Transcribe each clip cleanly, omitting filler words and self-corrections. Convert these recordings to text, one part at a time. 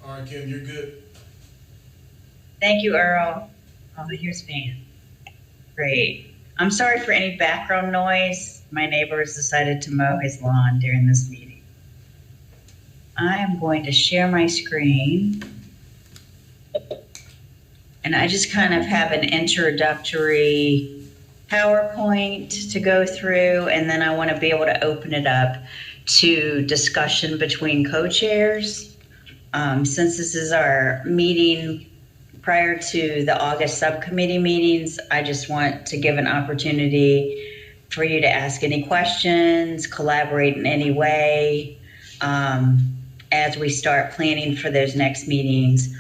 All right, Kim, you're good. Thank you, Earl. Oh, here's Van. Great. I'm sorry for any background noise. My neighbor has decided to mow his lawn during this meeting. I am going to share my screen. And I just kind of have an introductory PowerPoint to go through, and then I want to be able to open it up to discussion between co-chairs. Since this is our meeting prior to the August subcommittee meetings, I just want to give an opportunity for you to ask any questions, collaborate in any way as we start planning for those next meetings.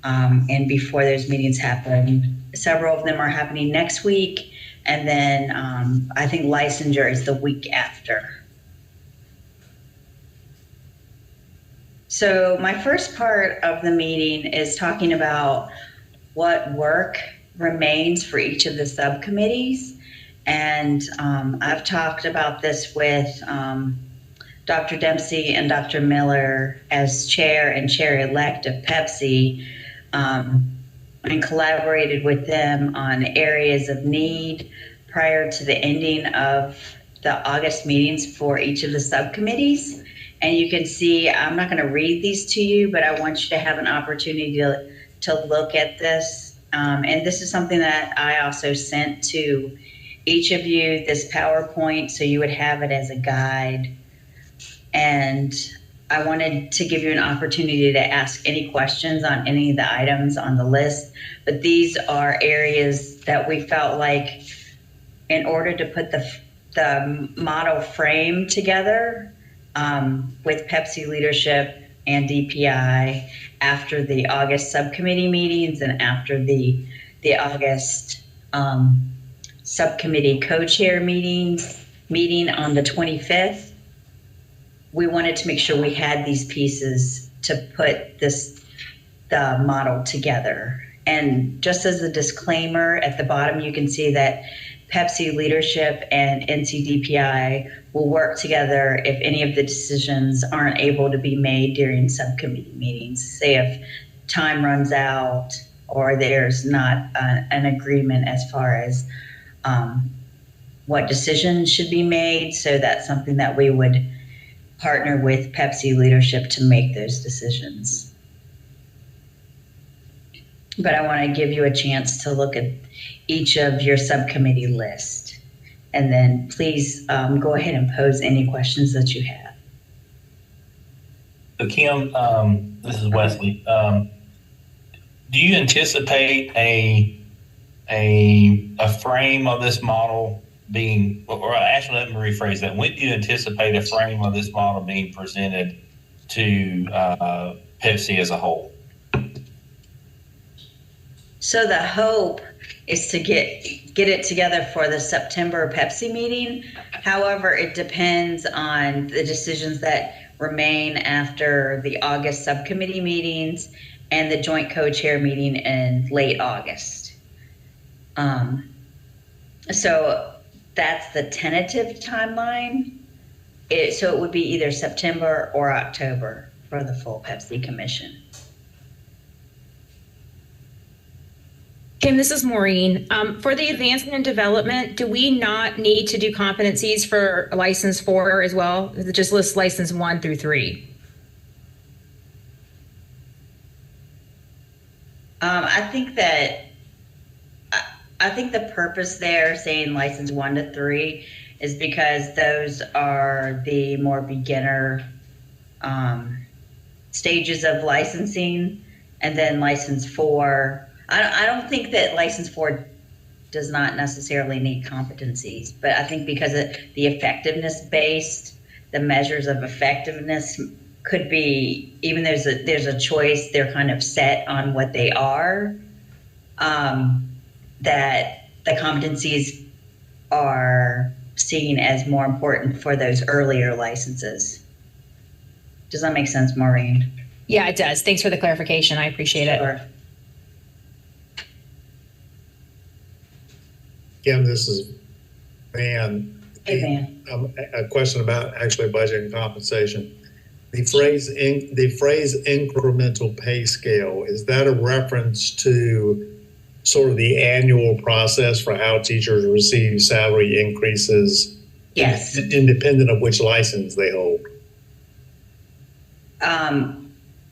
And before those meetings happen, several of them are happening next week. And then I think licensure is the week after. So my first part of the meeting is talking about what work remains for each of the subcommittees. And I've talked about this with Dr. Dempsey and Dr. Miller as chair and chair-elect of PEPSC, and collaborated with them on areas of need prior to the ending of the August meetings for each of the subcommittees. And you can see, I'm not going to read these to you, but I want you to have an opportunity to look at this. And this is something that I also sent to each of you, this PowerPoint, so you would have it as a guide. And I wanted to give you an opportunity to ask any questions on any of the items on the list, but these are areas that we felt like in order to put the model frame together with PEPSC leadership and DPI after the August subcommittee meetings and after the August subcommittee co-chair meeting on the 25th, we wanted to make sure we had these pieces to put the model together. And just as a disclaimer, at the bottom you can see that PEPSC leadership and NCDPI will work together if any of the decisions aren't able to be made during subcommittee meetings. Say if time runs out or there's not an agreement as far as what decisions should be made. So that's something that we would partner with PEPSC leadership to make those decisions. But I want to give you a chance to look at each of your subcommittee list. And then please go ahead and pose any questions that you have. So Kim, this is Wesley. Do you anticipate a frame of this model being, or actually let me rephrase that. When do you anticipate a frame of this model being presented to PEPSC as a whole? So the hope is to get it together for the September PEPSC meeting. However, it depends on the decisions that remain after the August subcommittee meetings and the joint co-chair meeting in late August. So that's the tentative timeline. So it would be either September or October for the full PEPSC commission. Kim, this is Maureen. For the advancement and development, do we not need to do competencies for license 4 as well? It just lists license 1 through 3. I think the purpose there saying license 1 to 3 is because those are the more beginner stages of licensing, and then license 4. I don't think that license 4 does not necessarily need competencies, but I think because of the effectiveness based, the measures of effectiveness could be, even though there's a choice, they're kind of set on what they are, that the competencies are seen as more important for those earlier licenses. Does that make sense, Maureen? Yeah, it does. Thanks for the clarification. I appreciate it. Kim, this is Van. Hey, Van. A question about actually budget and compensation. The phrase incremental pay scale, is that a reference to sort of the annual process for how teachers receive salary increases? Yes. Independent of which license they hold?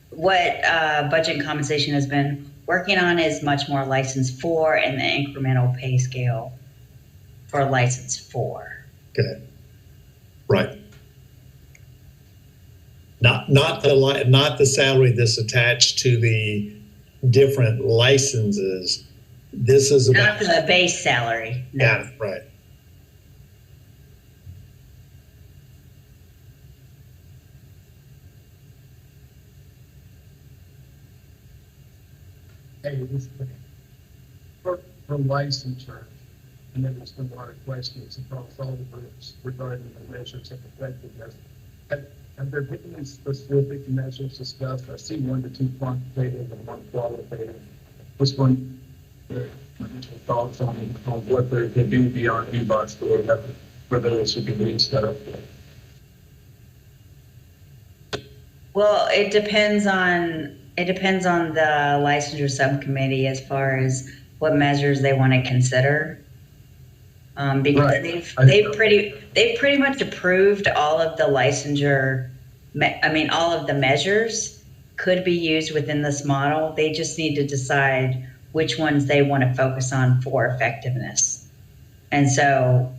What Budget and Compensation has been working on is much more license 4 and the incremental pay scale for license 4. Okay. Right. Not the salary that's attached to the different licenses. This is about not the base salary. No. Yeah, right. Hey, this thing. For licensure, and then there's been a lot of questions across all the groups regarding the measures of effectiveness. Have there been any specific measures discussed? I see 1 to 2 quantitative and 1 qualitative. Which one? Initial thoughts on what there could be beyond e-box for those who can read stuff. Well, it depends on the licensure subcommittee as far as what measures they want to consider. Because Right. they've pretty much approved all of the licensure. All of the measures could be used within this model. They just need to decide which ones they want to focus on for effectiveness. And so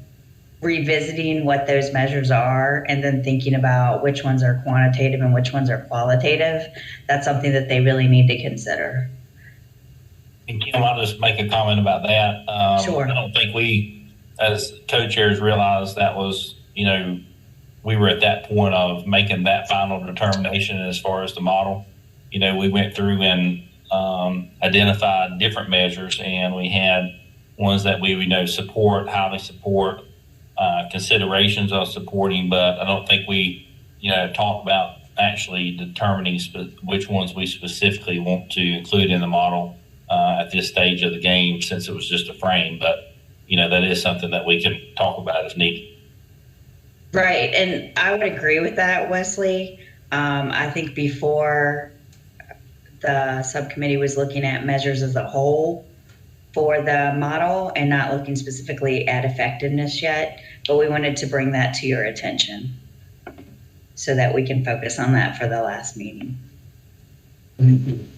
revisiting what those measures are and then thinking about which ones are quantitative and which ones are qualitative, that's something that they really need to consider. And Kim, I'll just make a comment about that. Sure. I don't think we, as co-chairs, realized that was, we were at that point of making that final determination as far as the model. We went through and identified different measures, and we had ones that we support, highly support, considerations of supporting, but I don't think we, talked about actually determining which ones we specifically want to include in the model at this stage of the game, since it was just a frame. But, that is something that we can talk about if needed. Right, and I would agree with that, Wesley. I think before the subcommittee was looking at measures as a whole for the model and not looking specifically at effectiveness yet, but we wanted to bring that to your attention so that we can focus on that for the last meeting. Thank you.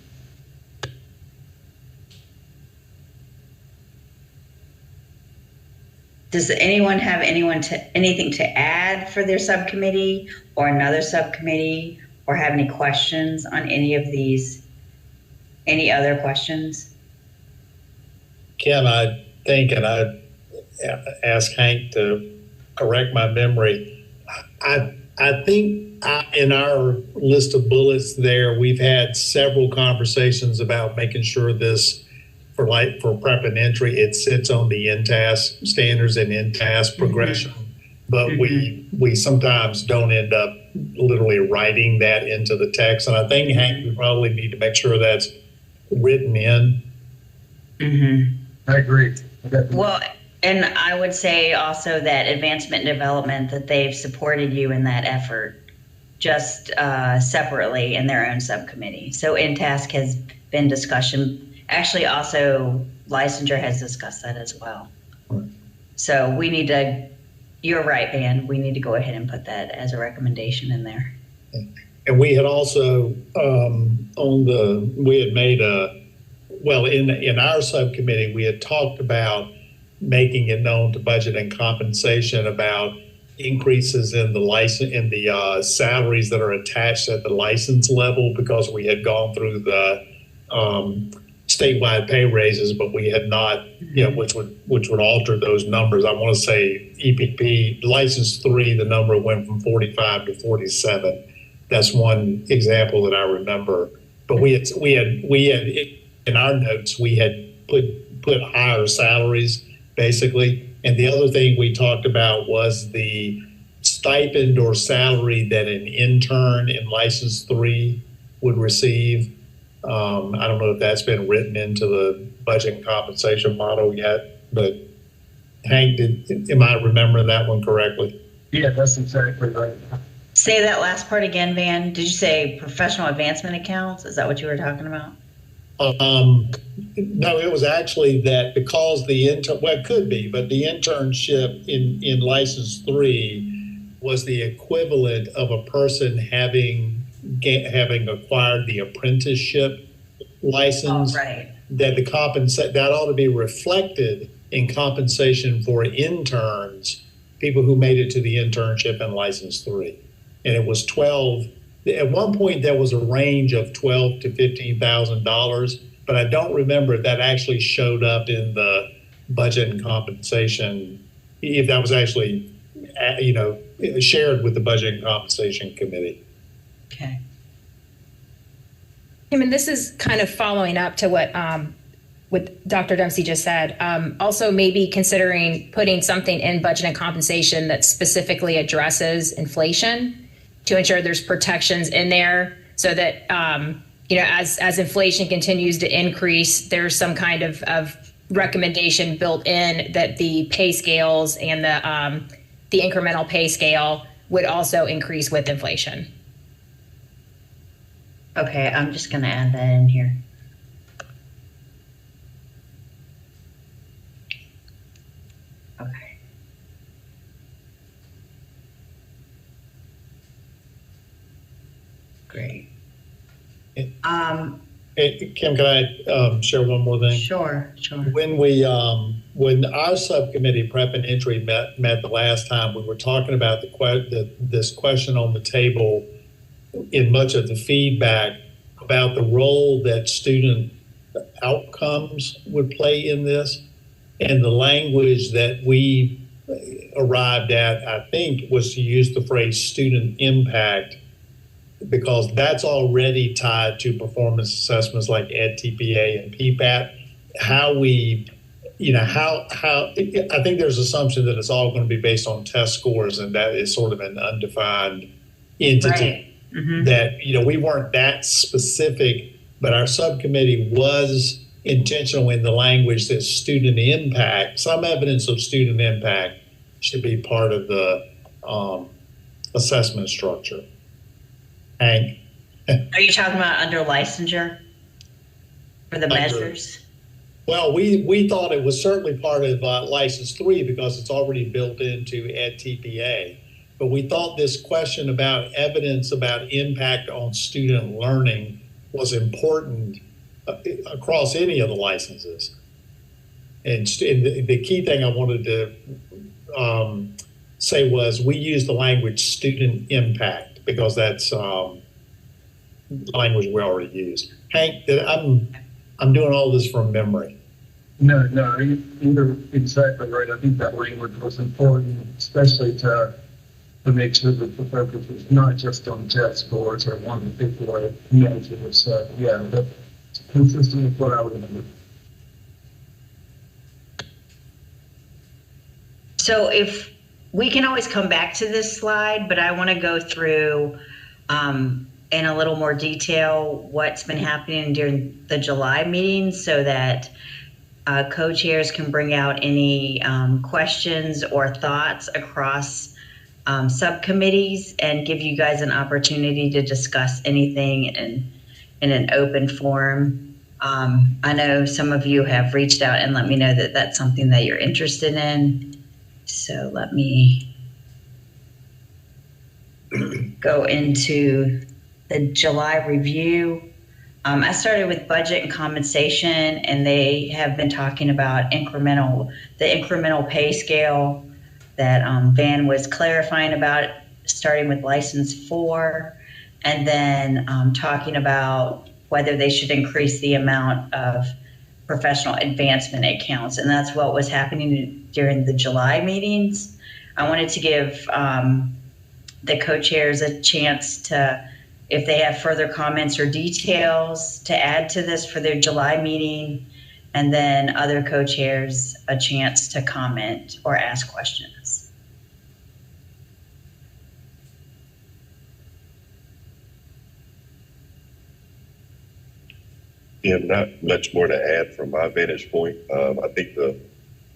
Does anyone have anything to add for their subcommittee or another subcommittee, or have any questions on any of these? Any other questions? Kim, I think, and I ask Hank to correct my memory, I think in our list of bullets there, we've had several conversations about making sure this, for prep and entry, it sits on the in-task standards and in-task progression. But we sometimes don't end up literally writing that into the text. And I think, Hank, we probably need to make sure that's written in. I agree. Well, and I would say also that advancement and development, that they've supported you in that effort, just separately in their own subcommittee. So in-task has been discussion. Actually, also licensure has discussed that as well. Right. So we need to, you're right, Van, we need to go ahead and put that as a recommendation in there. And we had also we had made in our subcommittee, we had talked about making it known to Budget and Compensation about increases in the salaries that are attached at the license level, because we had gone through the statewide pay raises, but we had not, which would alter those numbers. I want to say EPP license 3, the number went from 45 to 47. That's one example that I remember. But we had in our notes, we had put higher salaries basically. And the other thing we talked about was the stipend or salary that an intern in license 3 would receive. I don't know if that's been written into the budget and compensation model yet, but Hank, am I remembering that one correctly? Yeah, that's exactly right. Say that last part again, Van. Did you say professional advancement accounts? Is that what you were talking about? No, it was actually that because well, it could be, but the internship in license 3 was the equivalent of a person having acquired the apprenticeship license. Oh, right. That that ought to be reflected in compensation for interns, people who made it to the internship in license 3. And it was 12. At one point, there was a range of $12,000 to $15,000, but I don't remember if that actually showed up in the budget and compensation, if that was actually, shared with the budget and compensation committee. Okay. I mean, this is kind of following up to what Dr. Dempsey just said. Also, maybe considering putting something in budget and compensation that specifically addresses inflation, to ensure there's protections in there so that, as inflation continues to increase, there's some kind of recommendation built in that the pay scales and the incremental pay scale would also increase with inflation. Okay, I'm just going to add that in here. Okay. Great. Hey, Kim, can I share one more thing? Sure. When our subcommittee prep and entry met the last time, we were talking about this question on the table in much of the feedback about the role that student outcomes would play in this, and the language that we arrived at, I think, was to use the phrase student impact, because that's already tied to performance assessments like EdTPA and PPAP. I think there's assumption that it's all going to be based on test scores, and that is sort of an undefined entity. Right. Mm-hmm. That, we weren't that specific, but our subcommittee was intentional in the language that student impact, some evidence of student impact, should be part of the assessment structure. Hank? Are you talking about under licensure for the measures? Well, we thought it was certainly part of license 3 because it's already built into EdTPA. But we thought this question about evidence about impact on student learning was important across any of the licenses. And the key thing I wanted to say was we use the language student impact because that's language we already use. Hank, I'm doing all this from memory. No, you're exactly right. I think that language was important, especially to make sure that the focus is not just on test scores or one particular measure. So, yeah, that's consistent with what I would remember. So if we can always come back to this slide, but I want to go through in a little more detail what's been happening during the July meetings so that co-chairs can bring out any questions or thoughts across subcommittees and give you guys an opportunity to discuss anything in an open forum. I know some of you have reached out and let me know that that's something that you're interested in. So let me go into the July review. I started with budget and compensation, and they have been talking about the incremental pay scale that Van was clarifying about, starting with license 4, and then talking about whether they should increase the amount of professional advancement accounts. And that's what was happening during the July meetings. I wanted to give the co-chairs a chance to, if they have further comments or details to add to this for their July meeting, and then other co-chairs a chance to comment or ask questions. Yeah, not much more to add from my vantage point. I think the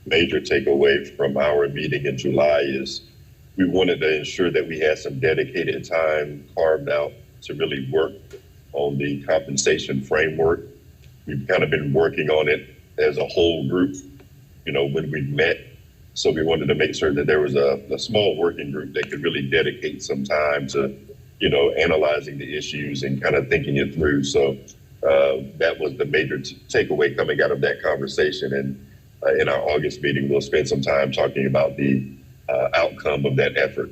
major takeaway from our meeting in July is we wanted to ensure that we had some dedicated time carved out to really work on the compensation framework. We've kind of been working on it as a whole group, when we met. So we wanted to make sure that there was a small working group that could really dedicate some time to, analyzing the issues and kind of thinking it through. So that was the major takeaway coming out of that conversation. And in our August meeting, we'll spend some time talking about the outcome of that effort.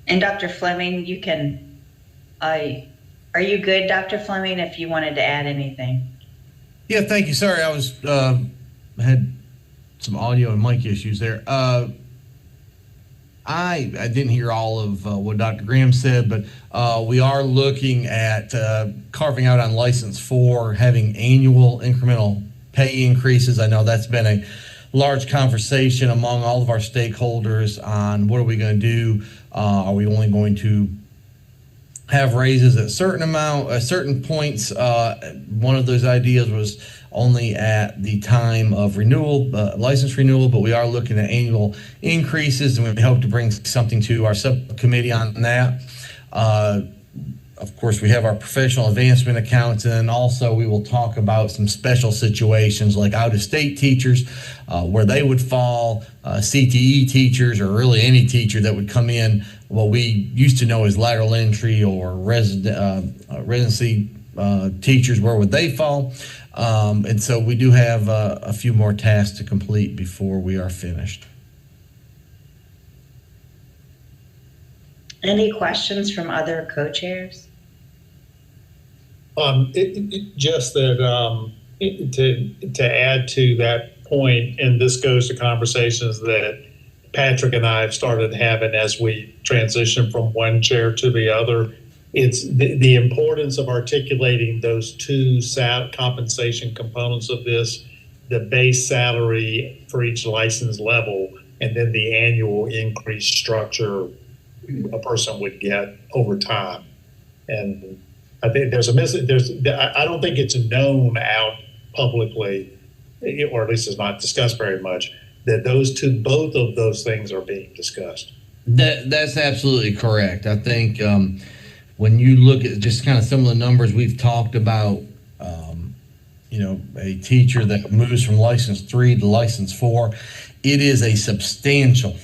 And Dr. Fleming, are you good, Dr. Fleming, if you wanted to add anything? Yeah, thank you. Sorry, I was had some audio and mic issues there. I didn't hear all of what Dr. Graham said, but we are looking at carving out on license 4, having annual incremental pay increases. I know that's been a large conversation among all of our stakeholders on what are we going to do. Are we only going to have raises at certain points? One of those ideas was only at the time of renewal, license renewal, but we are looking at annual increases, and we hope to bring something to our subcommittee on that. Of course, we have our professional advancement accounts, and also we will talk about some special situations like out-of-state teachers, where they would fall, CTE teachers, or really any teacher that would come in, what we used to know as lateral entry or residency teachers, where would they fall? And so we do have a few more tasks to complete before we are finished. Any questions from other co-chairs? Just that to add to that point, and this goes to conversations that Patrick and I have started having as we transition from one chair to the other. It's the importance of articulating those two compensation components of this, the base salary for each license level, and then the annual increase structure a person would get over time. And I think I don't think it's known out publicly, or at least it's not discussed very much, that both of those things are being discussed. That's absolutely correct. I think when you look at just kind of some of the numbers we've talked about, a teacher that moves from license 3 to license 4, it is a substantial,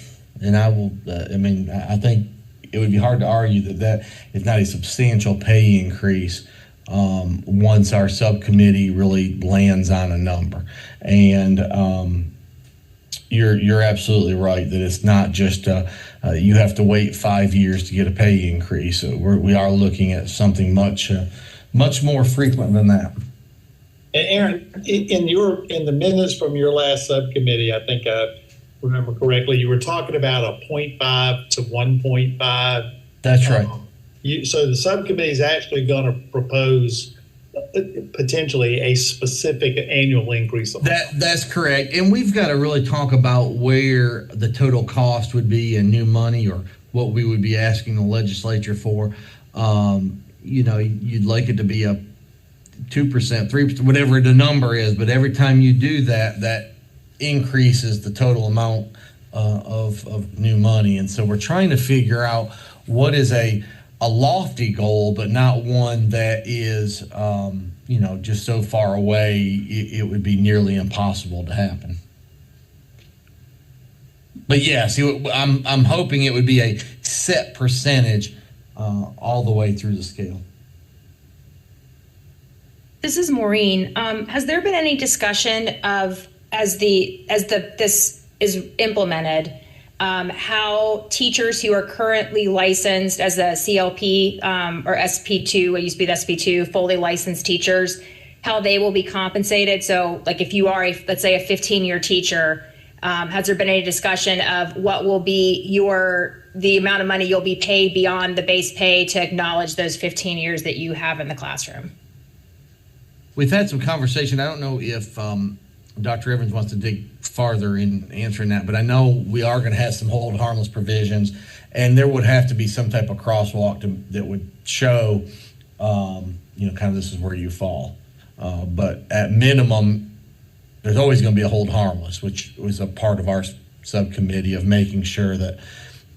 and I think it would be hard to argue that is not a substantial pay increase once our subcommittee really lands on a number. And you're absolutely right that it's not just you have to wait 5 years to get a pay increase. So we are looking at something much more frequent than that. And Aaron, in the minutes from your last subcommittee, I think I remember correctly, you were talking about a 0.5 to 1.5. That's right. So the subcommittee is actually going to propose potentially a specific annual increase. That's correct. And we've got to really talk about where the total cost would be in new money, or what we would be asking the legislature for. You'd like it to be a 2%, 3%, whatever the number is, but every time you do that, that increases the total amount of new money. And so we're trying to figure out what is a lofty goal, but not one that is, just so far away it would be nearly impossible to happen. But yes, I'm hoping it would be a set percentage all the way through the scale. This is Maureen. Has there been any discussion of as this is implemented, how teachers who are currently licensed as a CLP or SP2, what used to be the SP2, fully licensed teachers, how they will be compensated? So like if you are, let's say a 15-year teacher, has there been any discussion of what will be the amount of money you'll be paid beyond the base pay to acknowledge those 15 years that you have in the classroom? We've had some conversation. I don't know if Dr. Evans wants to dig farther in answering that, but I know we are going to have some hold harmless provisions, and there would have to be some type of crosswalk that would show, kind of this is where you fall. But at minimum, there's always going to be a hold harmless, which was a part of our subcommittee of making sure that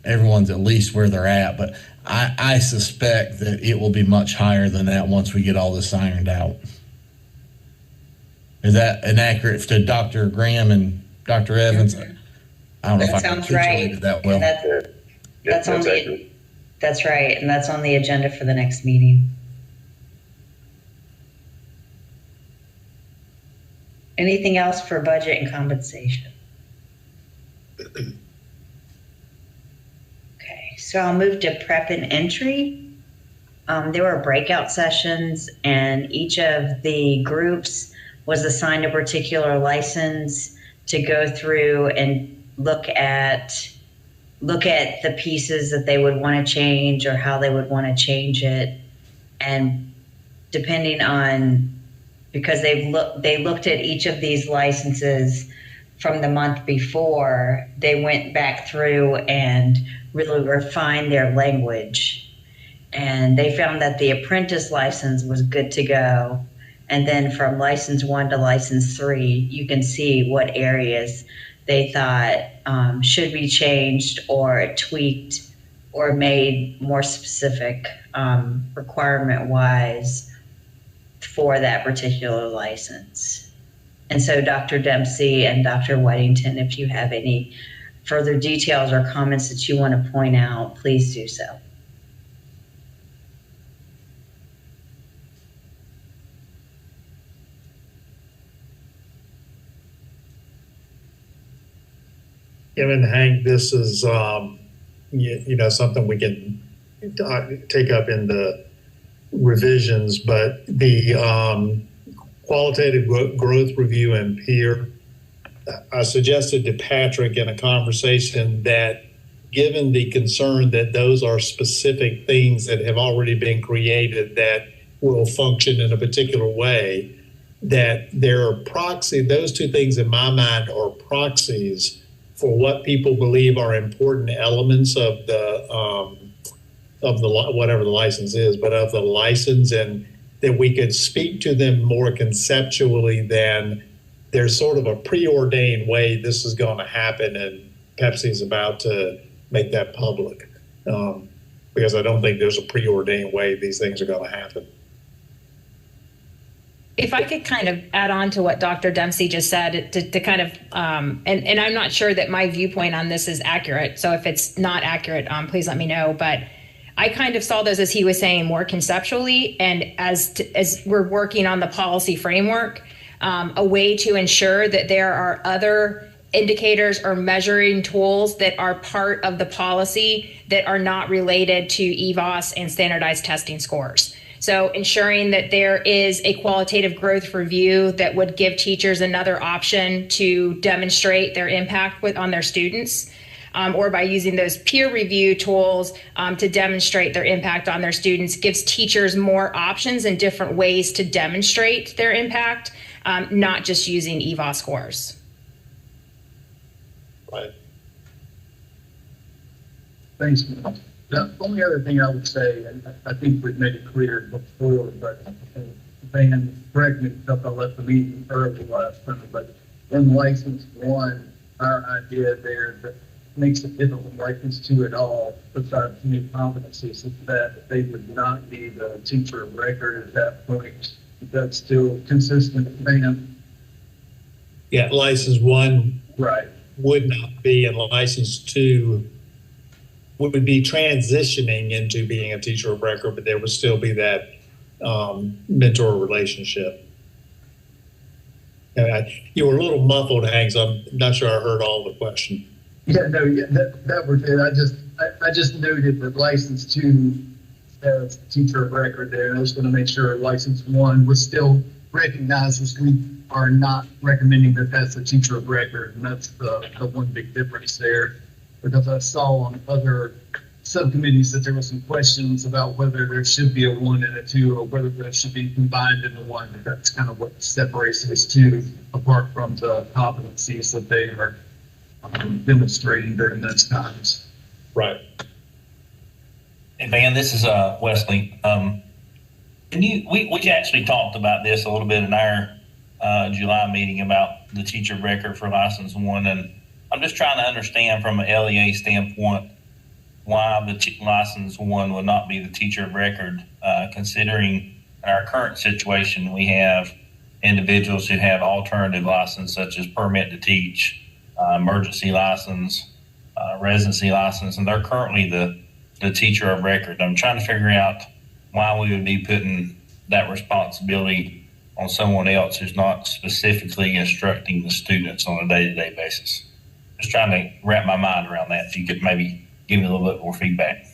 everyone's at least where they're at. But I suspect that it will be much higher than that once we get all this ironed out. Is that inaccurate to Dr. Graham and Dr. Evans? I don't know if I sounds right. articulated that well. That's on the, that's right, and that's on the agenda for the next meeting. Anything else for budget and compensation? Okay, so I'll move to prep and entry. There were breakout sessions, and each of the groups was assigned a particular license to go through and look at the pieces that they would want to change or how they would want to change it. And depending on, because they looked at each of these licenses from the month before, they went back through and really refined their language. And they found that the apprentice license was good to go. And then from license 1 to license 3, you can see what areas they thought should be changed or tweaked or made more specific requirement-wise for that particular license. And so Dr. Dempsey and Dr. Weddington, if you have any further details or comments that you want to point out, please do so. Kim and Hank, this is something we can take up in the revisions, but the qualitative growth review and peer, I suggested to Patrick in a conversation that given the concern that those are specific things that have already been created that will function in a particular way, that there are those two things in my mind are proxies for what people believe are important elements of the whatever the license is, but of the license, and that we could speak to them more conceptually than there's sort of a preordained way this is going to happen, and PEPSC is about to make that public. Because I don't think there's a preordained way these things are going to happen. If I could kind of add on to what Dr. Dempsey just said to kind of, and I'm not sure that my viewpoint on this is accurate. So if it's not accurate, please let me know. But I kind of saw those, as he was saying, more conceptually. And as we're working on the policy framework, a way to ensure that there are other indicators or measuring tools that are part of the policy that are not related to EVOS and standardized testing scores. So ensuring that there is a qualitative growth review that would give teachers another option to demonstrate their impact on their students, or by using those peer review tools to demonstrate their impact on their students, gives teachers more options and different ways to demonstrate their impact, not just using EVOS scores. Right. Thanks, Mel. The only other thing I would say, and I think we've made it clear before, but Van, correct me if I left the meeting early last time, but in license 1, our idea there that makes it different from license 2 at all, besides new competencies, is that they would not need a teacher of record at that point. That's still consistent, Van? Yeah, license 1 Right. would not be, and license 2 would be transitioning into being a teacher of record, but there would still be that mentor relationship. And you were a little muffled, Hank, so I'm not sure I heard all the question. Yeah, no, yeah, that was it. I just noted that license 2 has teacher of record there. I was going to make sure license 1 was still recognized, as we are not recommending that that's a teacher of record, and that's the one big difference there. Because I saw on other subcommittees that there were some questions about whether there should be a 1 and a 2, or whether there should be combined into 1. That's kind of what separates those two, apart from the competencies that they are demonstrating during those times. Right. And Van, this is Wesley. We actually talked about this a little bit in our July meeting about the teacher of record for license one, and I'm just trying to understand from an LEA standpoint why the license one would not be the teacher of record, considering our current situation, we have individuals who have alternative license, such as permit to teach, emergency license, residency license, and they're currently the teacher of record. I'm trying to figure out why we would be putting that responsibility on someone else who's not specifically instructing the students on a day-to-day basis. Just trying to wrap my mind around that. If you could maybe give me a little bit more feedback.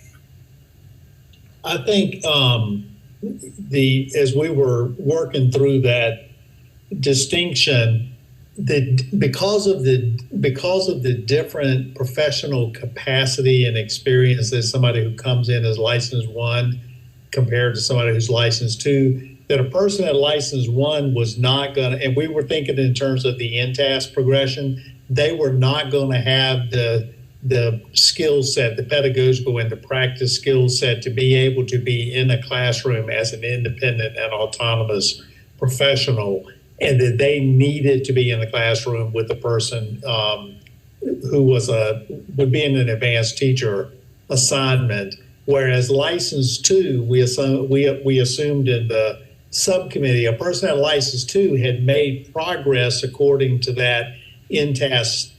I think as we were working through that distinction, because of the different professional capacity and experience that somebody who comes in as licensed one compared to somebody who's licensed two, that a person at license one was not going to, and we were thinking in terms of the in-task progression, they were not going to have the skill set, the pedagogical and the practice skill set to be able to be in a classroom as an independent and autonomous professional, and that they needed to be in the classroom with a person who would be in an advanced teacher assignment. Whereas license two, we assumed in the subcommittee, a person at license two had made progress according to that in-task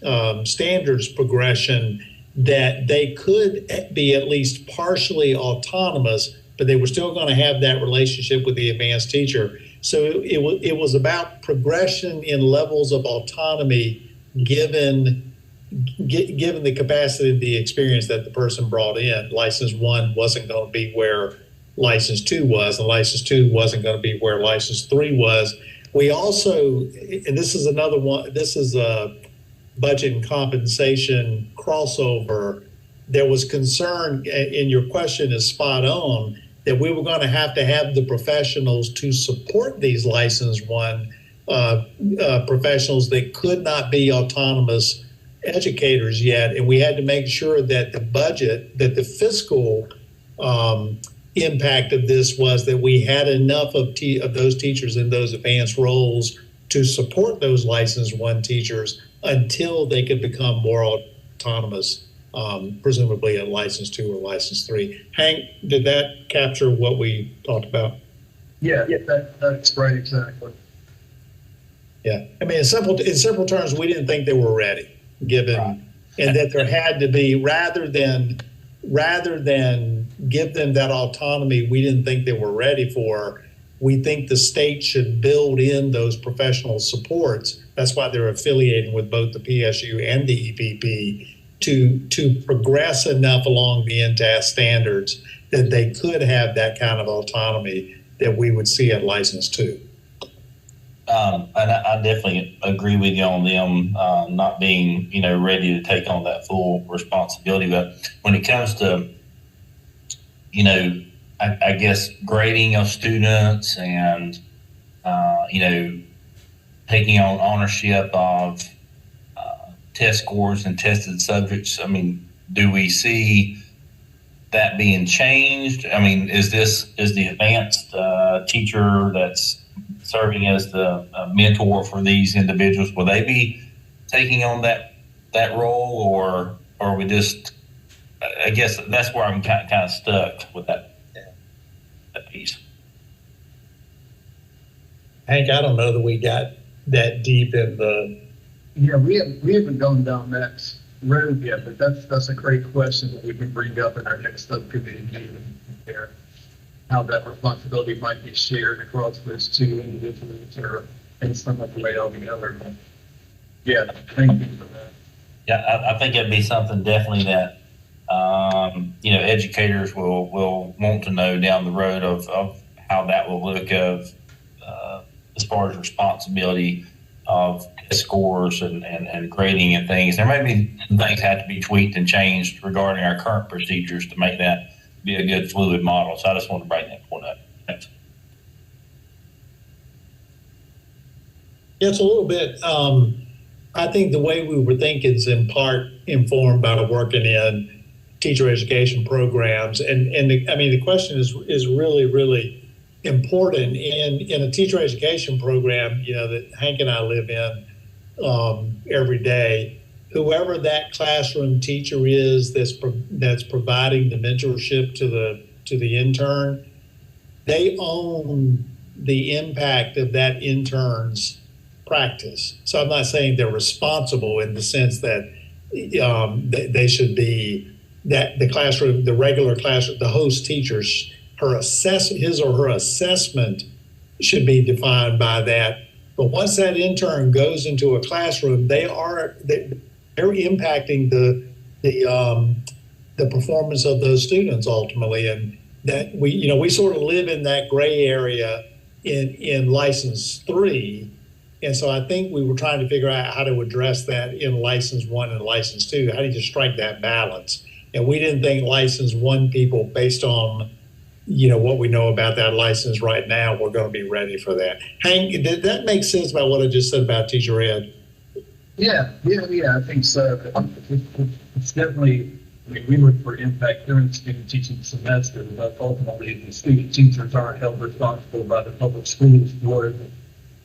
standards progression, that they could be at least partially autonomous, but they were still going to have that relationship with the advanced teacher. So it was about progression in levels of autonomy given the capacity and the experience that the person brought in. License one wasn't going to be where license two was, and license two wasn't going to be where license three was. We also, and this is another one, this is a budget and compensation crossover. There was concern, and your question is spot on, that we were going to have the professionals to support these licensed one professionals that could not be autonomous educators yet. And we had to make sure that the budget, that the fiscal impact of this was that we had enough of those teachers in those advanced roles to support those licensed one teachers until they could become more autonomous, presumably at license two or license three. Hank, did that capture what we talked about? Yeah, that's right, exactly. Yeah, I mean, in simple terms, we didn't think they were ready, given, right. And that there had to be, rather than give them that autonomy we didn't think they were ready for, we think the state should build in those professional supports. That's why they're affiliating with both the PSU and the EPP to progress enough along the in-task standards that they could have that kind of autonomy that we would see at license two. And I definitely agree with you on them not being, ready to take on that full responsibility. But when it comes to, I guess grading of students and, taking on ownership of test scores and tested subjects, I mean, do we see that being changed? I mean, is the advanced teacher that's serving as the mentor for these individuals, will they be taking on that role, or are we just, I guess that's where I'm kind of stuck with that piece. Hank, I don't know that we got that deep in the. Yeah, we haven't gone down that road yet, but that's a great question that we can bring up in our next subcommittee meeting there. How that responsibility might be shared across those two individuals or in some other way altogether. But yeah, thank you for that. Yeah, I think it'd be something definitely that educators will want to know down the road of how that will look of as far as responsibility of test scores and grading and things. There may be some things have to be tweaked and changed regarding our current procedures to make that be a good fluid model. So I just want to bring that point up. Thanks. Yeah, it's a little bit. I think the way we were thinking is in part informed by working in teacher education programs, and the question is really, really important in a teacher education program, that Hank and I live in. every day. Whoever that classroom teacher is that's providing the mentorship to the intern, they own the impact of that intern's practice. So I'm not saying they're responsible in the sense that they should be, that the classroom, the regular classroom, the host teachers, his or her assessment should be defined by that. But once that intern goes into a classroom, they're impacting the performance of those students ultimately, and that we sort of live in that gray area in license 3. And so I think we were trying to figure out how to address that in license 1 and license 2. How do you just strike that balance? And we didn't think license 1 people, based on what we know about that license right now, we're going to be ready for that. Hank, did that make sense about what I just said about teacher ed? Yeah, I think so. It's definitely, we look for impact during the student teaching semester, but ultimately the student teachers aren't held responsible by the public schools for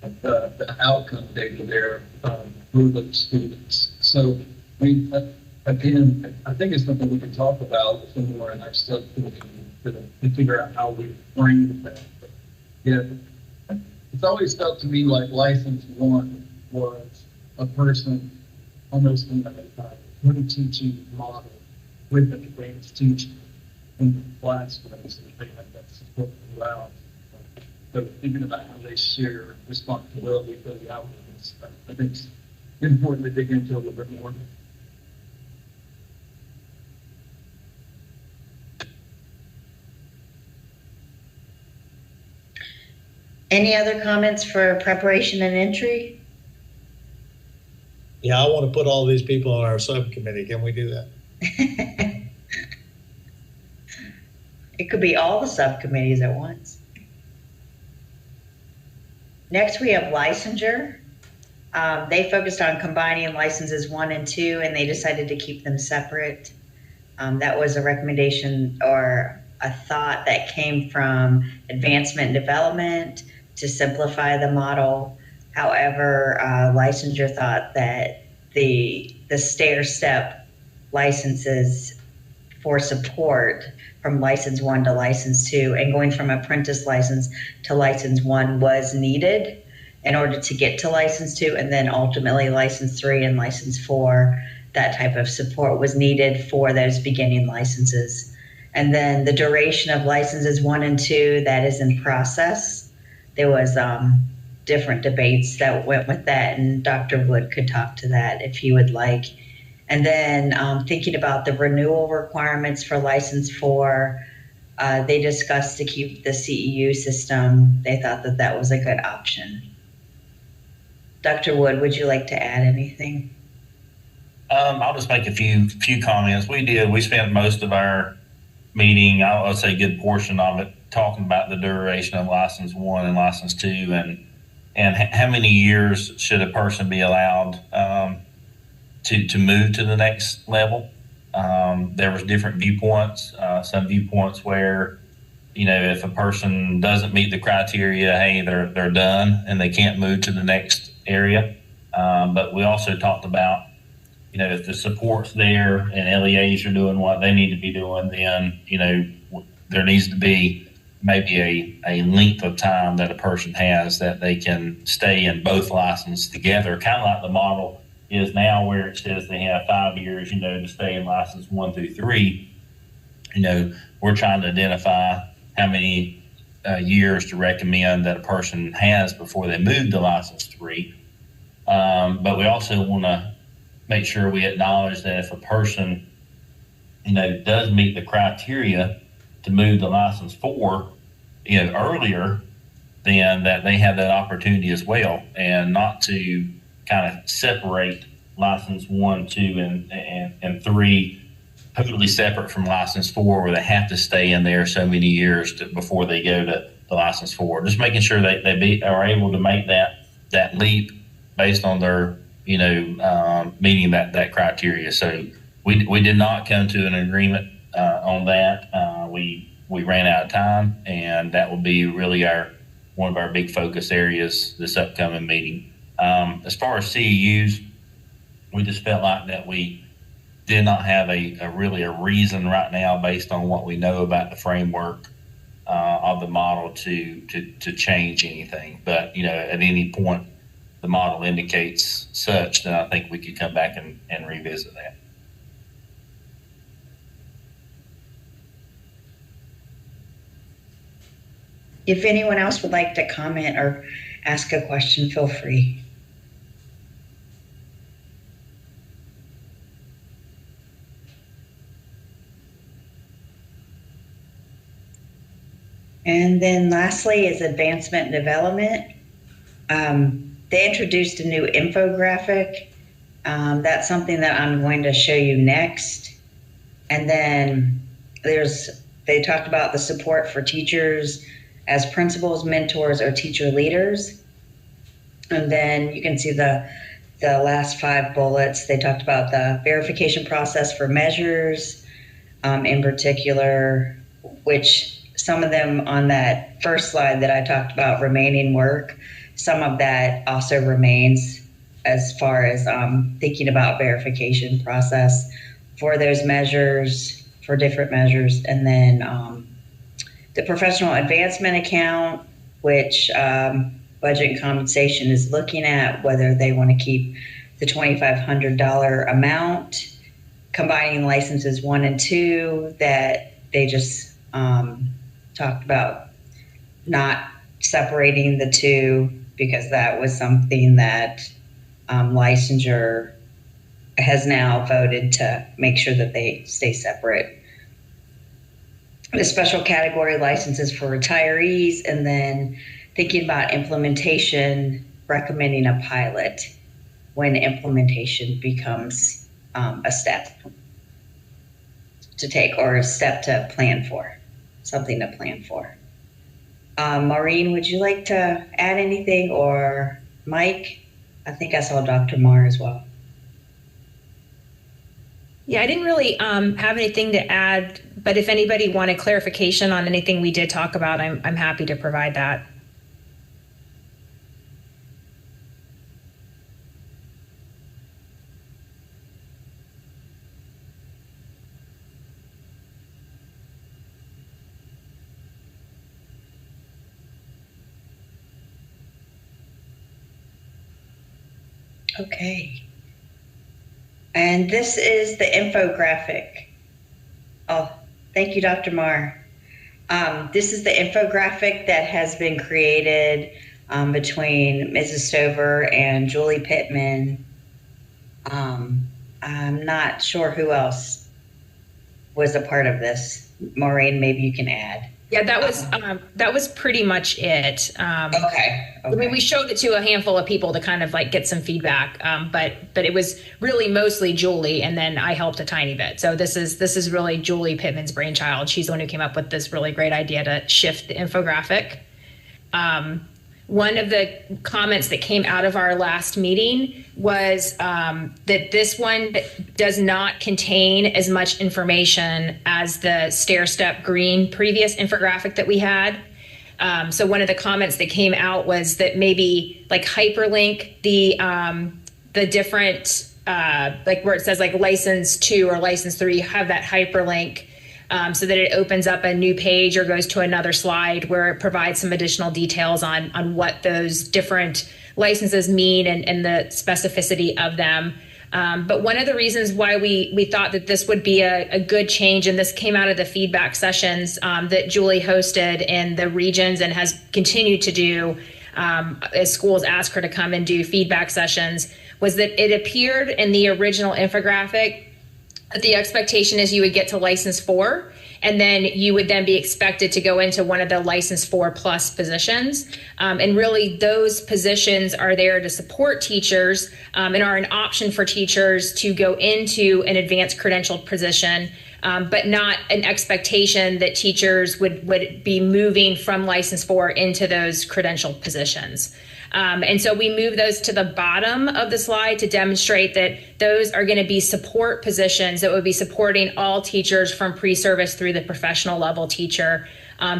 the outcome data there for the students. So, again, I think it's something we can talk about some more in our subcommittee to figure out how we frame that. But yeah, it's always felt to me like license 1 was a person almost in a teaching model with an advanced teaching in the classrooms, and they have that support throughout. So thinking about how they share responsibility for the outcomes, I think it's important to dig into a little bit more. Any other comments for preparation and entry? Yeah, I want to put all these people on our subcommittee. Can we do that? It could be all the subcommittees at once. Next, we have licensure. They focused on combining licenses 1 and 2, and they decided to keep them separate. That was a recommendation or a thought that came from advancement and development to simplify the model. However, licensure thought that the stair-step licenses for support from license 1 to license 2 and going from apprentice license to license 1 was needed in order to get to license 2, and then ultimately license 3 and license 4, that type of support was needed for those beginning licenses. And then the duration of licenses 1 and 2, that is in process. There was different debates that went with that, and Dr. Wood could talk to that if he would like. And then thinking about the renewal requirements for license 4, they discussed to keep the CEU system. They thought that that was a good option. Dr. Wood, would you like to add anything? I'll just make a few comments. We spent most of our meeting, I would say a good portion of it, talking about the duration of license 1 and license 2 and how many years should a person be allowed to move to the next level. There was different viewpoints, some viewpoints where, if a person doesn't meet the criteria, hey, they're done and they can't move to the next area. But we also talked about, if the support's there and LEAs are doing what they need to be doing, then, there needs to be maybe a length of time that a person has that they can stay in both licenses together, kind of like the model is now where it says they have 5 years, to stay in license 1 through 3. We're trying to identify how many years to recommend that a person has before they move to license 3. But we also want to make sure we acknowledge that if a person, does meet the criteria to move to license 4, earlier, then that they have that opportunity as well, and not to kind of separate license 1, 2, and 3 totally separate from license 4, where they have to stay in there so many years before they go to license 4. Just making sure that they are able to make that leap based on their meeting that criteria. So we did not come to an agreement on that. We ran out of time, and that will be really one of our big focus areas this upcoming meeting. As far as CEUs, we just felt like that we did not have a reason right now, based on what we know about the framework of the model, to change anything. But at any point the model indicates such, then I think we could come back and revisit that. If anyone else would like to comment or ask a question, feel free. And then lastly is advancement and development. They introduced a new infographic. That's something that I'm going to show you next. And then they talked about the support for teachers as principals, mentors, or teacher leaders. And then you can see the last 5 bullets. They talked about the verification process for measures, in particular, which some of them on that first slide that I talked about, remaining work, some of that also remains as far as thinking about verification process for those measures, for different measures. And then the professional advancement account, which budget and compensation is looking at whether they want to keep the $2,500 amount, combining licenses 1 and 2 that they just talked about not separating the 2, because that was something that licensure has now voted to make sure that they stay separate. The special category licenses for retirees, and then thinking about implementation, recommending a pilot when implementation becomes a step to take, or a step to plan for, something to plan for. Maureen, would you like to add anything, or Mike? I think I saw Dr. Marr as well. Yeah, I didn't really have anything to add, but if anybody wanted clarification on anything we did talk about, I'm happy to provide that. Okay. And this is the infographic. Oh, thank you, Dr. Marr. This is the infographic that has been created between Mrs. Stover and Julie Pittman. I'm not sure who else was a part of this. Maureen, maybe you can add. Yeah, that was pretty much it. Okay. I mean, we showed it to a handful of people to kind of like get some feedback, but it was really mostly Julie, and then I helped a tiny bit. So this is really Julie Pittman's brainchild. She's the one who came up with this really great idea to shift the infographic. One of the comments that came out of our last meeting was that this one does not contain as much information as the stair-step green previous infographic that we had. So one of the comments that came out was that maybe like hyperlink the different, like where it says like license 2 or license 3, have that hyperlink. So that it opens up a new page or goes to another slide where it provides some additional details on what those different licenses mean and the specificity of them. But one of the reasons why we thought that this would be a good change, and this came out of the feedback sessions that Julie hosted in the regions and has continued to do as schools ask her to come and do feedback sessions, was that it appeared in the original infographic that the expectation is you would get to license 4, and then you would then be expected to go into one of the license 4 plus positions. And really those positions are there to support teachers and are an option for teachers to go into an advanced credentialed position, but not an expectation that teachers would be moving from license 4 into those credentialed positions. And so we move those to the bottom of the slide to demonstrate that those are going to be support positions that would be supporting all teachers from pre-service through the professional level teacher.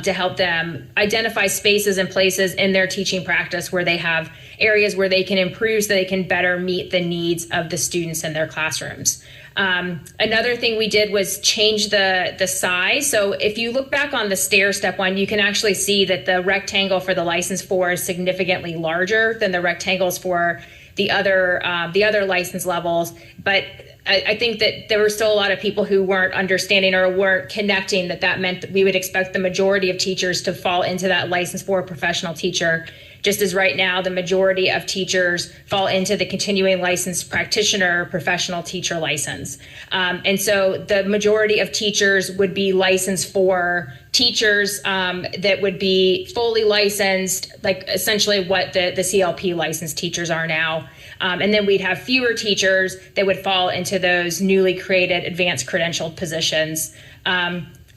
to help them identify spaces and places in their teaching practice where they have areas where they can improve so they can better meet the needs of the students in their classrooms. Another thing we did was change the size. So if you look back on the stair step one, you can actually see that the rectangle for the license 4 is significantly larger than the rectangles for the other license levels. But I think that there were still a lot of people who weren't understanding or weren't connecting that meant that we would expect the majority of teachers to fall into that license 4 professional teacher, just as right now the majority of teachers fall into the continuing licensed practitioner professional teacher license. And so the majority of teachers would be licensed 4 teachers that would be fully licensed, like essentially what the CLP licensed teachers are now. And then we'd have fewer teachers that would fall into those newly created advanced credentialed positions.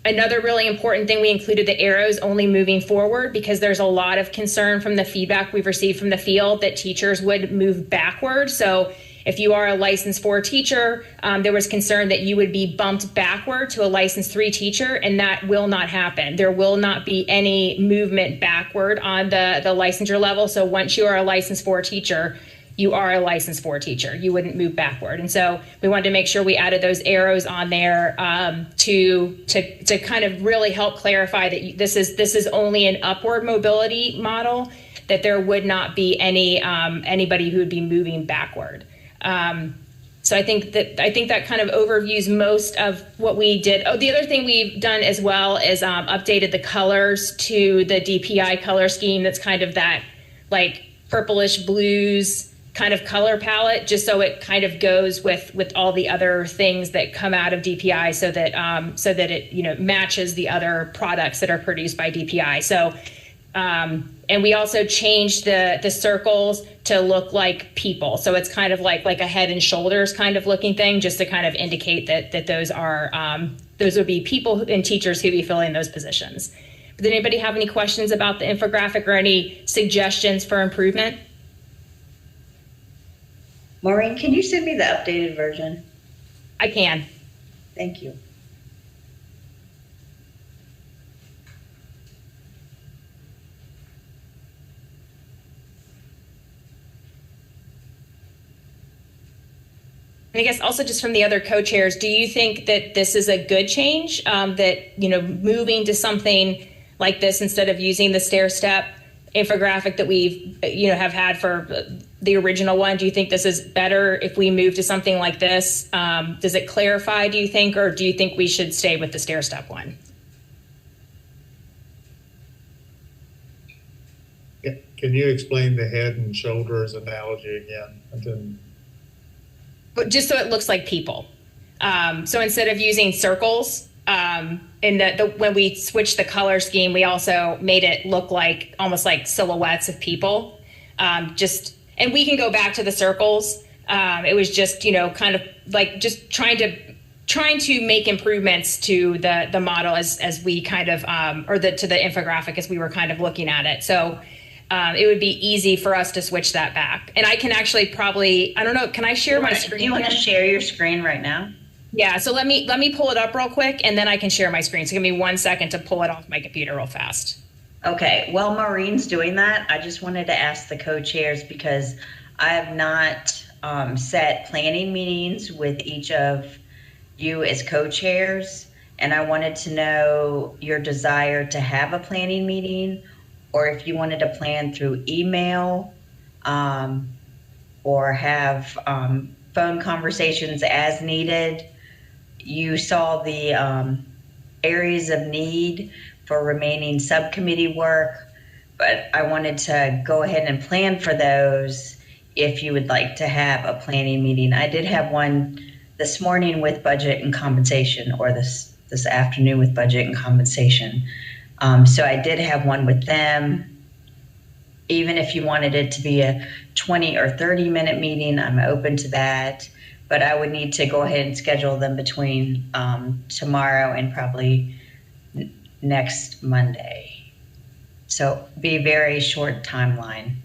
Another really important thing, we included the arrows only moving forward because there's a lot of concern from the feedback we've received from the field that teachers would move backward. So if you are a licensed 4 teacher, there was concern that you would be bumped backward to a licensed 3 teacher, and that will not happen. There will not be any movement backward on the licensure level. So once you are a licensed 4 teacher, you are a licensed 4 teacher. You wouldn't move backward. And so we wanted to make sure we added those arrows on there to kind of really help clarify that this is only an upward mobility model, that there would not be anybody who would be moving backward. So I think that kind of overviews most of what we did. Oh, the other thing we've done as well is updated the colors to the DPI color scheme. That's kind of that like purplish blues kind of color palette, just so it kind of goes with all the other things that come out of DPI, so that it matches the other products that are produced by DPI. So and we also changed the circles to look like people, so it's kind of like a head and shoulders kind of looking thing, just to kind of indicate that those would be people and teachers who'd be filling those positions. Did anybody have any questions about the infographic or any suggestions for improvement? Maureen, can you send me the updated version? I can. Thank you. And I guess also just from the other co-chairs, do you think that this is a good change, that, moving to something like this instead of using the stair step infographic that we've, have had for the original one? Do you think this is better if we move to something like this? Does it clarify, do you think, or do you think we should stay with the stair step one? Can you explain the head and shoulders analogy again? But just so it looks like people. So instead of using circles, when we switched the color scheme, we also made it look like almost like silhouettes of people. And we can go back to the circles. It was just, kind of like just trying to make improvements to the model as we kind of, to the infographic as we were kind of looking at it. So it would be easy for us to switch that back. And I can actually probably, I don't know, can I share my screen? Do you want to share your screen right now? Yeah, so let me pull it up real quick, and then I can share my screen. So give me 1 second to pull it off my computer real fast. Okay, while Maureen's doing that, I just wanted to ask the co-chairs, because I have not set planning meetings with each of you as co-chairs, and I wanted to know your desire to have a planning meeting, or if you wanted to plan through email, or have phone conversations as needed. You saw the areas of need for remaining subcommittee work, but I wanted to go ahead and plan for those if you would like to have a planning meeting. I did have one this morning with budget and compensation, or this afternoon with budget and compensation. So I did have one with them. Even if you wanted it to be a 20 or 30-minute meeting, I'm open to that. But I would need to go ahead and schedule them between tomorrow and probably next Monday. So be a very short timeline.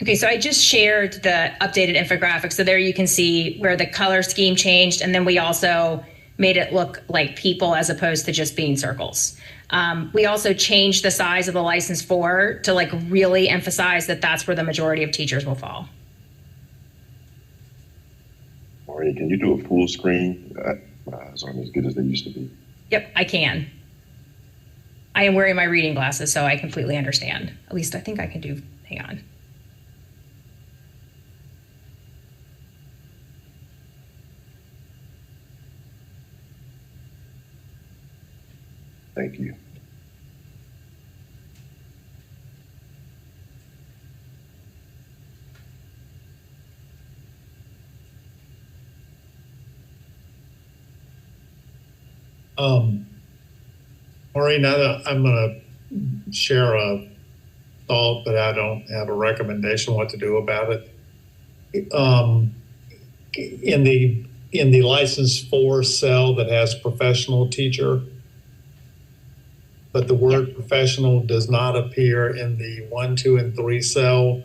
Okay, so I just shared the updated infographic. So there you can see where the color scheme changed, and then we also made it look like people as opposed to just being circles. We also changed the size of the license 4 to like really emphasize that that's where the majority of teachers will fall. Maureen, can you do a full screen? My eyes aren't as good as they used to be. Yep, I can. I am wearing my reading glasses, so I completely understand. At least I think I can do, hang on. Thank you. Maureen, I'm going to share a thought, but I don't have a recommendation what to do about it. In the license 4 cell that has professional teacher, but the word professional does not appear in the 1, 2, and 3 cell.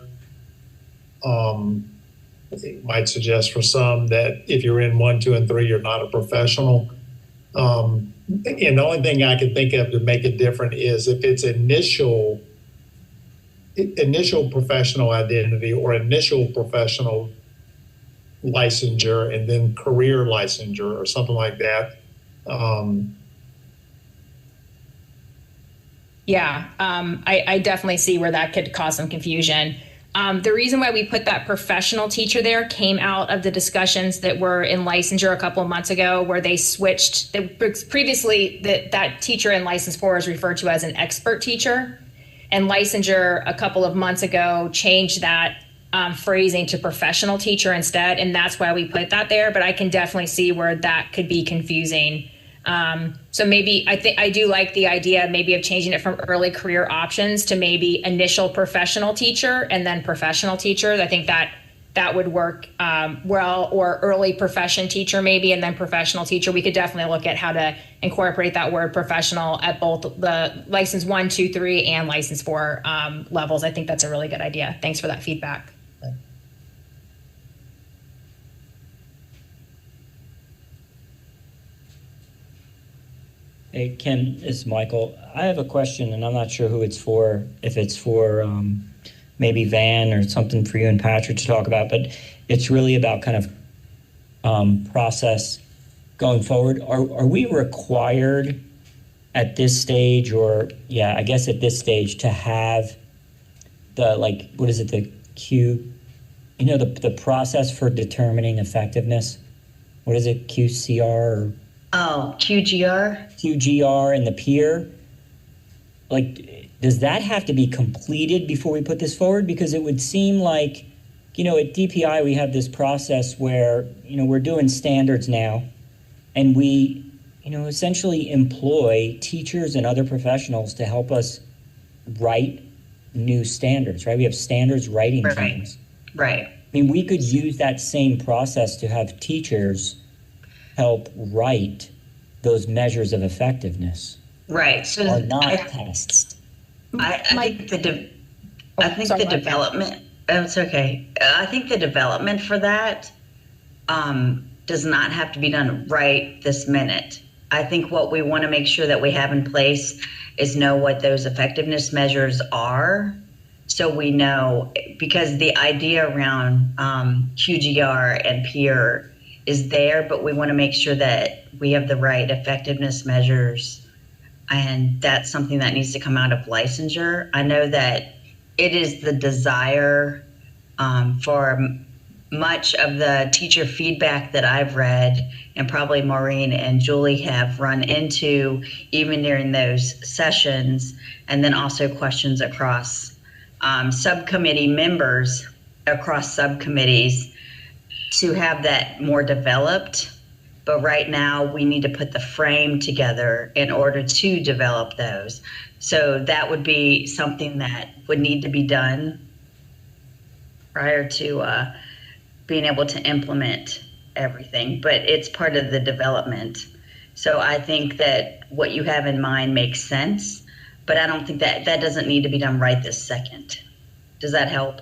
It might suggest for some that if you're in 1, 2, and 3, you're not a professional. And the only thing I can think of to make it different is if it's initial professional identity or initial professional licensure and then career licensure or something like that. I definitely see where that could cause some confusion. The reason why we put that professional teacher there came out of the discussions that were in licensure a couple of months ago, where they switched. Previously, that teacher in license 4 is referred to as an expert teacher, and licensure a couple of months ago changed that phrasing to professional teacher instead, and that's why we put that there. But I can definitely see where that could be confusing. So maybe I do like the idea maybe of changing it from early career options to maybe initial professional teacher and then professional teacher. I think that would work well, or early profession teacher maybe and then professional teacher. We could definitely look at how to incorporate that word professional at both the license 1, 2, 3 and license 4 levels. I think that's a really good idea. Thanks for that feedback. Hey, Kim, it's Michael. I have a question, and I'm not sure who it's for, if it's for maybe Van or something for you and Patrick to talk about, but it's really about kind of process going forward. Are we required at this stage, or, yeah, I guess at this stage, to have the, like, what is it, the Q, you know, the process for determining effectiveness? What is it, QCR or? Oh, QGR? QGR and the peer, like, does that have to be completed before we put this forward? Because it would seem like, you know, at DPI we have this process where, you know, we're doing standards now, and we, you know, essentially employ teachers and other professionals to help us write new standards, right? We have standards writing teams. Right. I mean, we could use that same process to have teachers help write those measures of effectiveness. Right. So are not tests. I think the development. Oh, it's okay. I think the development for that does not have to be done right this minute. I think what we want to make sure that we have in place is know what those effectiveness measures are, so we know, because the idea around QGR and peer is there, but we want to make sure that we have the right effectiveness measures, and that's something that needs to come out of licensure. I know that it is the desire for much of the teacher feedback that I've read, and probably Maureen and Julie have run into even during those sessions, and then also questions across subcommittee members, across subcommittees, to have that more developed. But right now we need to put the frame together in order to develop those. So that would be something that would need to be done prior to being able to implement everything, but it's part of the development. So I think that what you have in mind makes sense, but I don't think that doesn't need to be done right this second. Does that help?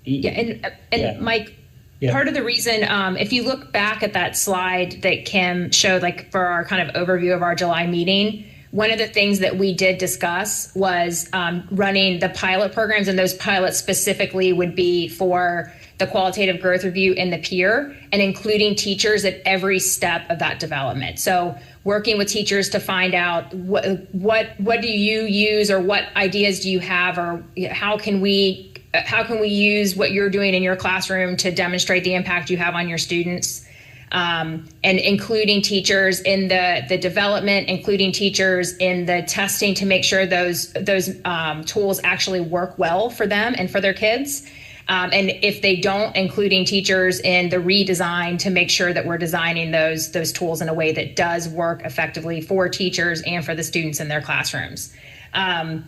Yeah, and Yeah. Mike, Yeah. part of the reason, if you look back at that slide that Kim showed, like for our kind of overview of our July meeting, one of the things that we did discuss was running the pilot programs, and those pilots specifically would be for the qualitative growth review and the peer, and including teachers at every step of that development. So working with teachers to find out what do you use, or what ideas do you have, or how can we use what you're doing in your classroom to demonstrate the impact you have on your students, and including teachers in the development, including teachers in the testing to make sure those tools actually work well for them and for their kids. And if they don't, including teachers in the redesign to make sure that we're designing those tools in a way that does work effectively for teachers and for the students in their classrooms. And,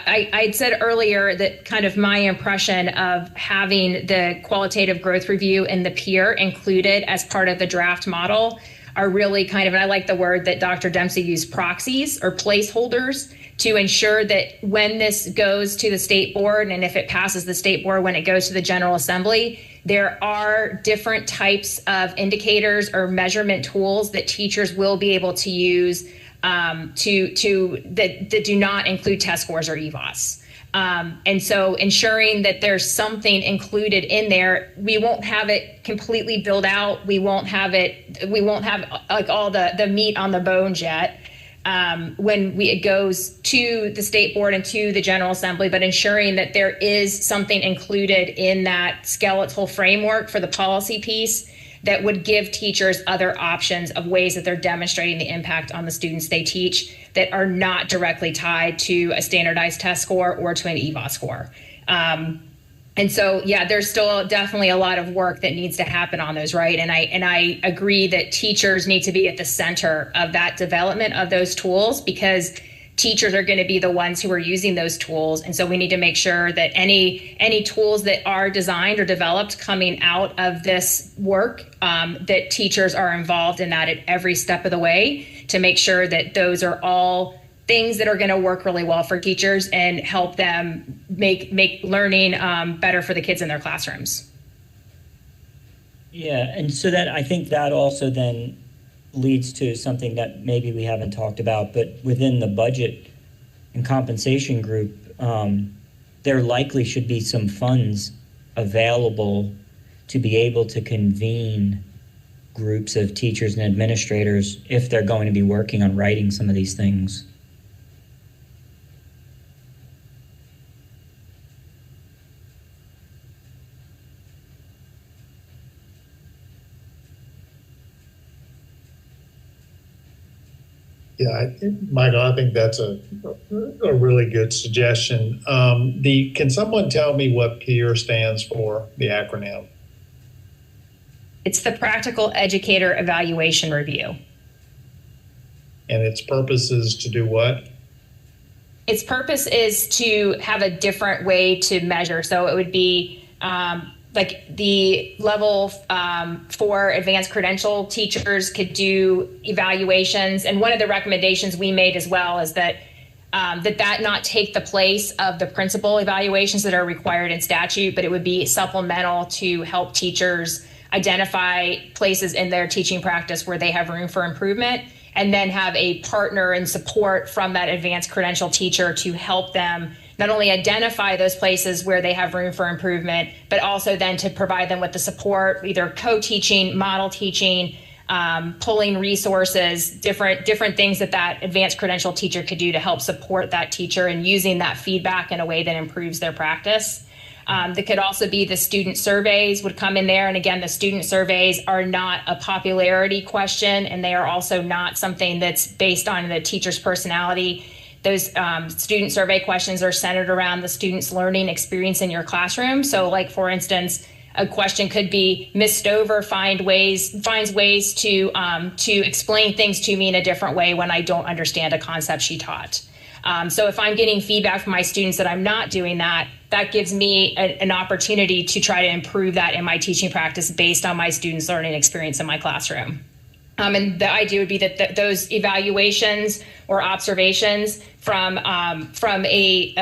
I'd said earlier that kind of my impression of having the qualitative growth review and the peer included as part of the draft model are really kind of, and I like the word that Dr. Dempsey used, proxies or placeholders, to ensure that when this goes to the state board, and if it passes the state board, when it goes to the General Assembly, there are different types of indicators or measurement tools that teachers will be able to use that do not include test scores or EVOS. And so ensuring that there's something included in there. We won't have it completely built out. We won't have like all the meat on the bones yet when it goes to the state board and to the General Assembly, but ensuring that there is something included in that skeletal framework for the policy piece that would give teachers other options of ways that they're demonstrating the impact on the students they teach that are not directly tied to a standardized test score or to an EVOS score. And so, yeah, there's still definitely a lot of work that needs to happen on those, right? And I agree that teachers need to be at the center of that development of those tools, because teachers are going to be the ones who are using those tools. And so we need to make sure that any tools that are designed or developed coming out of this work, that teachers are involved in that at every step of the way, to make sure that those are all things that are going to work really well for teachers and help them make learning better for the kids in their classrooms. Yeah, and so that, I think that also then leads to something that maybe we haven't talked about, but within the budget and compensation group, there likely should be some funds available to be able to convene groups of teachers and administrators if they're going to be working on writing some of these things. Yeah, Michael, I think that's a really good suggestion. Can someone tell me what PEER stands for, the acronym? It's the Practical Educator Evaluation Review. And its purpose is to do what? Its purpose is to have a different way to measure. So it would be like the level 4 advanced credential teachers could do evaluations. And one of the recommendations we made as well is that that not take the place of the principal evaluations that are required in statute, but it would be supplemental to help teachers identify places in their teaching practice where they have room for improvement, and then have a partner and support from that advanced credential teacher to help them not only identify those places where they have room for improvement, but also then to provide them with the support, either co-teaching, model teaching, pulling resources, different things that advanced credential teacher could do to help support that teacher and using that feedback in a way that improves their practice. That could also be the student surveys would come in there. And again, the student surveys are not a popularity question, and they are also not something that's based on the teacher's personality. Those student survey questions are centered around the student's learning experience in your classroom. So like, for instance, a question could be, Ms. Stover finds ways to explain things to me in a different way when I don't understand a concept she taught. So if I'm getting feedback from my students that I'm not doing that, that gives me an opportunity to try to improve that in my teaching practice based on my students' learning experience in my classroom. And the idea would be that those evaluations or observations from a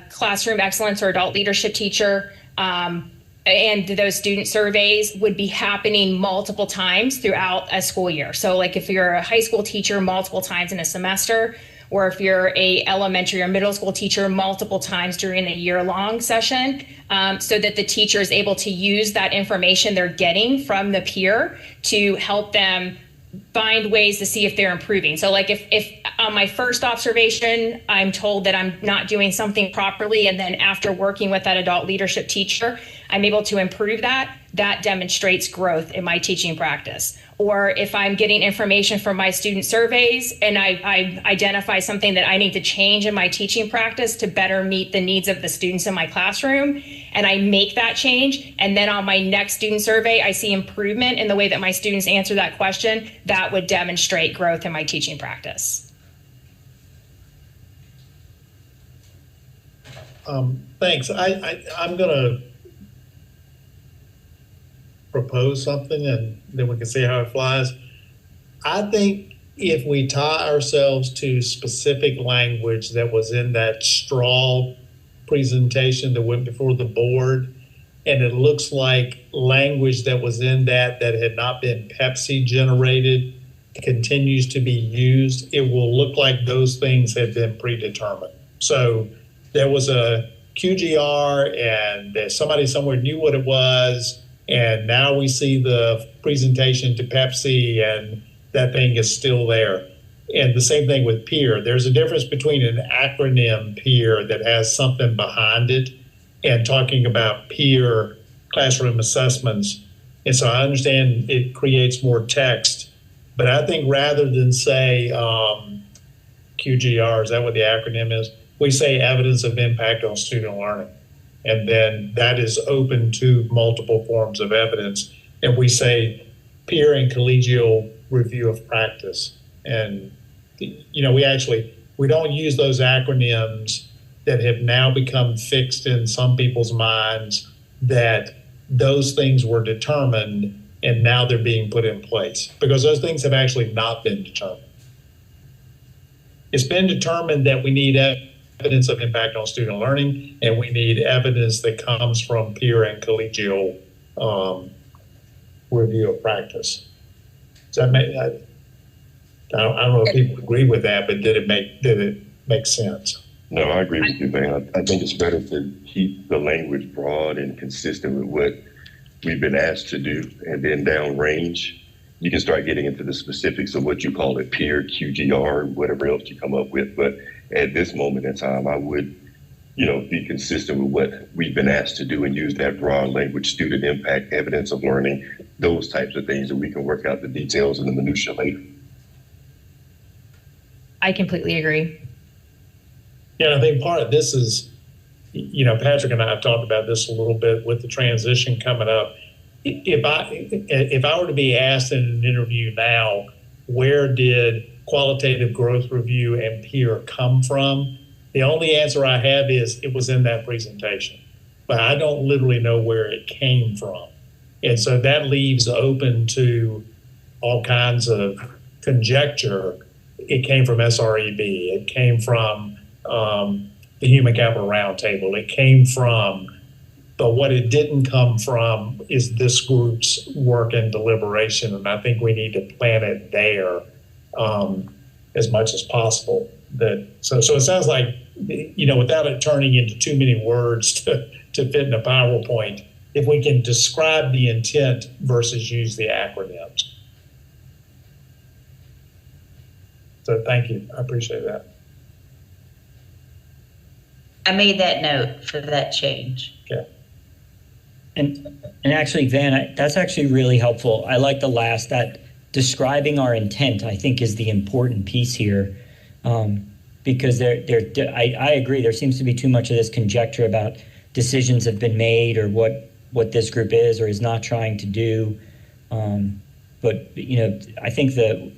classroom excellence or adult leadership teacher and those student surveys would be happening multiple times throughout a school year. So like if you're a high school teacher, multiple times in a semester, or if you're a elementary or middle school teacher, multiple times during a year-long session, so that the teacher is able to use that information they're getting from the peer to help them find ways to see if they're improving. So like if on my first observation, I'm told that I'm not doing something properly, and then after working with that adult leadership teacher, I'm able to improve that demonstrates growth in my teaching practice. Or if I'm getting information from my student surveys and I identify something that I need to change in my teaching practice to better meet the needs of the students in my classroom, and I make that change, and then on my next student survey, I see improvement in the way that my students answer that question, that would demonstrate growth in my teaching practice. Thanks. I'm going to propose something and then we can see how it flies. I think if we tie ourselves to specific language that was in that straw presentation that went before the board, and it looks like language that was in that had not been PEPSC generated continues to be used, it will look like those things have been predetermined. So there was a QGR and somebody somewhere knew what it was, and now we see the presentation to PEPSC and that thing is still there. And the same thing with peer. There's a difference between an acronym peer that has something behind it and talking about peer classroom assessments. And so I understand it creates more text, but I think rather than say QGR, is that what the acronym is? We say evidence of impact on student learning. And then that is open to multiple forms of evidence. And we say peer and collegial review of practice. And, you know, we don't use those acronyms that have now become fixed in some people's minds that those things were determined and now they're being put in place, because those things have actually not been determined. It's been determined that we need evidence of impact on student learning, and we need evidence that comes from peer and collegial review of practice. Does that make? I don't know if people agree with that, but did it make sense? No, I agree with you, man. I think it's better to keep the language broad and consistent with what we've been asked to do, and then downrange, you can start getting into the specifics of what you call it, peer, QGR, whatever else you come up with. But at this moment in time, I would, be consistent with what we've been asked to do and use that broad language, student impact, evidence of learning, those types of things, that we can work out the details and the minutia later. I completely agree. Yeah, I think part of this is, Patrick and I have talked about this a little bit with the transition coming up. If I were to be asked in an interview now, where did qualitative growth review and peer come from? The only answer I have is it was in that presentation, but I don't literally know where it came from. And so that leaves open to all kinds of conjecture. It came from SREB. It came from the Human Capital Roundtable. It came from, but what it didn't come from is this group's work and deliberation. And I think we need to plant it there as much as possible. So it sounds like, without it turning into too many words to fit in a PowerPoint, if we can describe the intent versus use the acronyms. So thank you. I appreciate that. I made that note for that change. Okay. And actually, Van, that's actually really helpful. I like the last, that describing our intent, I think, is the important piece here. Because I agree, there seems to be too much of this conjecture about decisions have been made or what this group is or is not trying to do. But I think that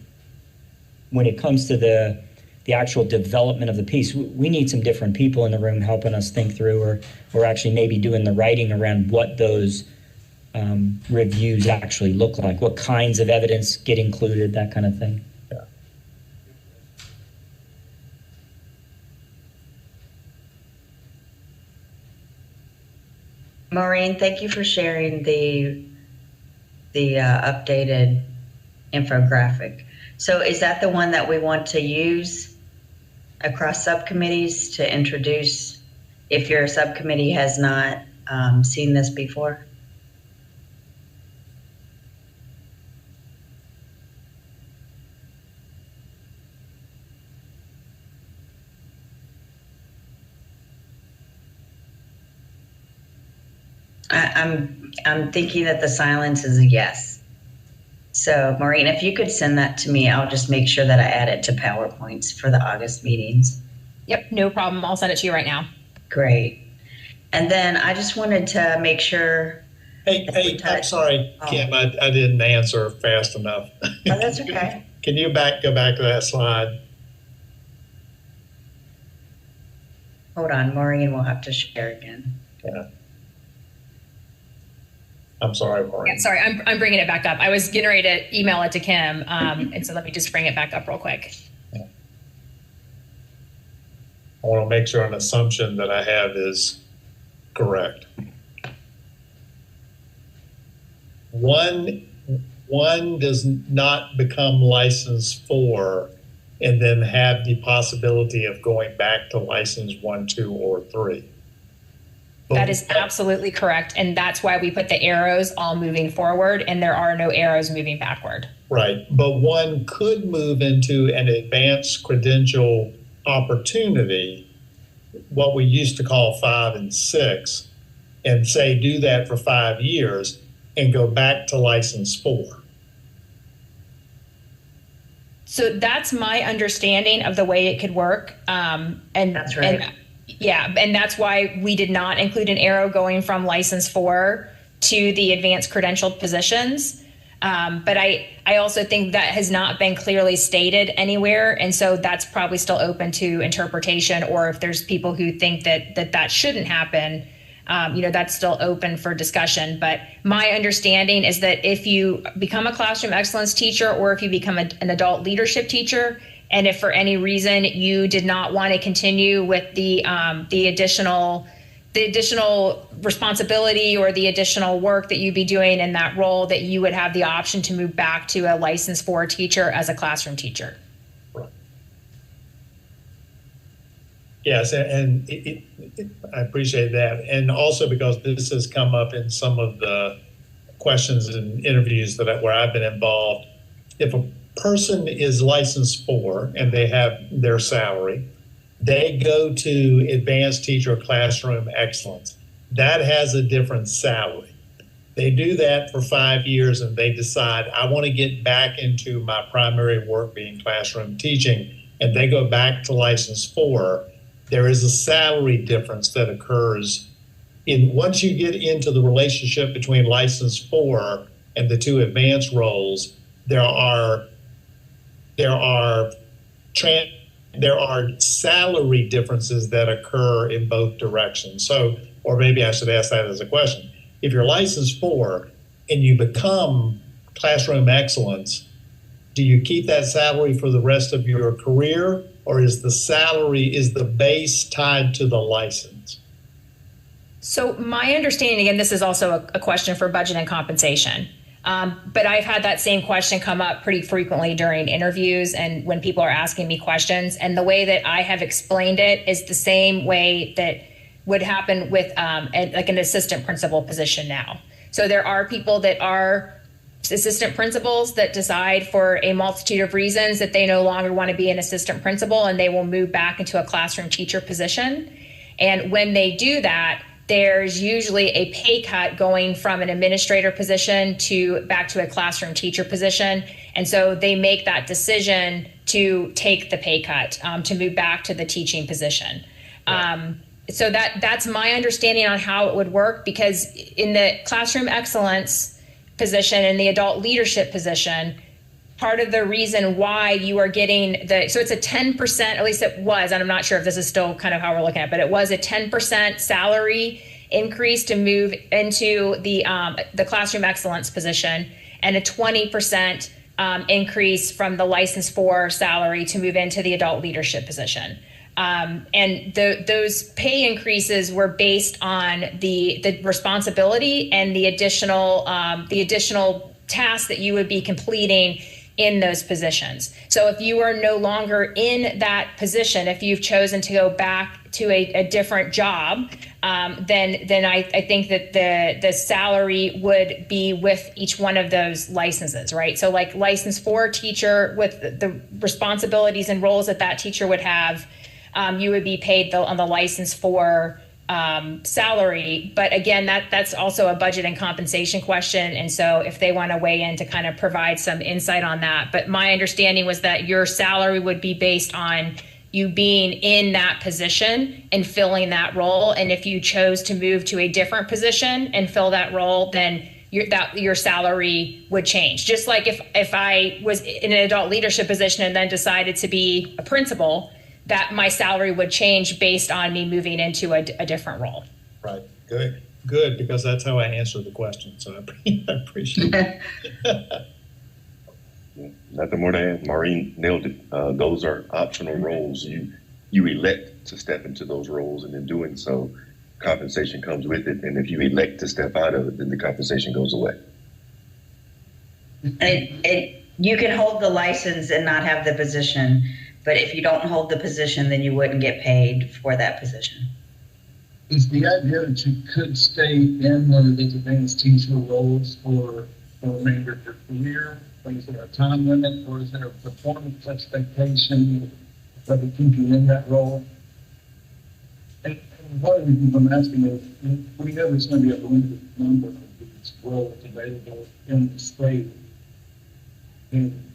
when it comes to the actual development of the piece, we need some different people in the room helping us think through or actually maybe doing the writing around what those reviews actually look like? What kinds of evidence get included, that kind of thing? Maureen, thank you for sharing the updated infographic. So is that the one that we want to use across subcommittees to introduce if your subcommittee has not seen this before? I'm thinking that the silence is a yes. So Maureen, if you could send that to me, I'll just make sure that I add it to PowerPoints for the August meetings. Yep, no problem. I'll send it to you right now. Great. And then I just wanted to make sure. Hey, I'm sorry, Kim, I didn't answer fast enough. Oh, that's okay. Can you go back to that slide? Hold on, Maureen will have to share again. Yeah. I'm sorry, Maureen. Yeah, sorry, I'm bringing it back up. I was getting ready to email it to Kim, and so let me just bring it back up real quick. I want to make sure an assumption that I have is correct. One does not become license 4 and then have the possibility of going back to license 1, 2, or 3. That is absolutely correct. And that's why we put the arrows all moving forward and there are no arrows moving backward. Right. But one could move into an advanced credential opportunity, what we used to call 5 and 6, and say do that for 5 years and go back to license 4. So that's my understanding of the way it could work. And that's right. And that's why we did not include an arrow going from license 4 to the advanced credentialed positions. But I also think that has not been clearly stated anywhere. And so that's probably still open to interpretation, or if there's people who think that shouldn't happen, that's still open for discussion. But my understanding is that if you become a classroom excellence teacher, or if you become an adult leadership teacher, and if for any reason you did not want to continue with the additional responsibility or the additional work that you'd be doing in that role, that you would have the option to move back to a license 4 teacher as a classroom teacher. Right. Yes, and I appreciate that. And also because this has come up in some of the questions and interviews where I've been involved. If a person is licensed 4 and they have their salary, they go to advanced teacher classroom excellence. That has a different salary. They do that for 5 years and they decide, I want to get back into my primary work being classroom teaching, and they go back to license 4. There is a salary difference that occurs once you get into the relationship between license 4 and the 2 advanced roles. There are salary differences that occur in both directions. So, or maybe I should ask that as a question. If you're licensed 4 and you become classroom excellence, do you keep that salary for the rest of your career, or is the base tied to the license? So my understanding, again, this is also a question for budget and compensation. But I've had that same question come up pretty frequently during interviews and when people are asking me questions. And the way that I have explained it is the same way that would happen with an assistant principal position now. So there are people that are assistant principals that decide for a multitude of reasons that they no longer want to be an assistant principal and they will move back into a classroom teacher position. And when they do that, there's usually a pay cut going from an administrator position back to a classroom teacher position. And so they make that decision to take the pay cut to move back to the teaching position. So that's my understanding on how it would work, because in the classroom excellence position and the adult leadership position, part of the reason why you are getting so it's a 10%, at least it was, and I'm not sure if this is still kind of how we're looking at it, but it was a 10% salary increase to move into the classroom excellence position, and a 20% increase from the license 4 salary to move into the adult leadership position. And those pay increases were based on the responsibility and the additional tasks that you would be completing in those positions. So if you are no longer in that position, if you've chosen to go back to a different job, then I think that the salary would be with each one of those licenses, right? So like license 4 teacher with the responsibilities and roles that teacher would have, you would be paid on the license 4 salary. But again, that's also a budget and compensation question. And so if they want to weigh in to kind of provide some insight on that. But my understanding was that your salary would be based on you being in that position and filling that role. And if you chose to move to a different position and fill that role, then your salary would change. Just like if I was in an adult leadership position and then decided to be a principal, that my salary would change based on me moving into a different role. Right. Good, because that's how I answered the question. So I appreciate it. Nothing more to add. Maureen nailed it. Those are optional roles. You elect to step into those roles, and in doing so, compensation comes with it. And if you elect to step out of it, then the compensation goes away. You can hold the license and not have the position, but if you don't hold the position, then you wouldn't get paid for that position. Is the idea that you could stay in one of these advanced teacher roles for the remainder of your career? Is there a time limit, or is there a performance expectation that would keep you in that role? And part of the reason I'm asking is, we know there's going to be a limited number of these roles available in the state. And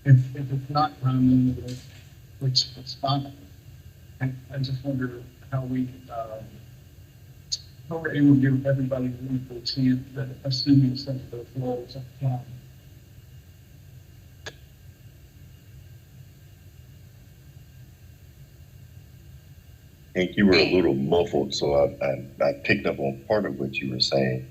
if it's not time limited, which is fine, and I just wonder how we're able to give everybody an equal chance, that assuming some of those roles are time. Hank, you were a little muffled, so I picked up on part of what you were saying.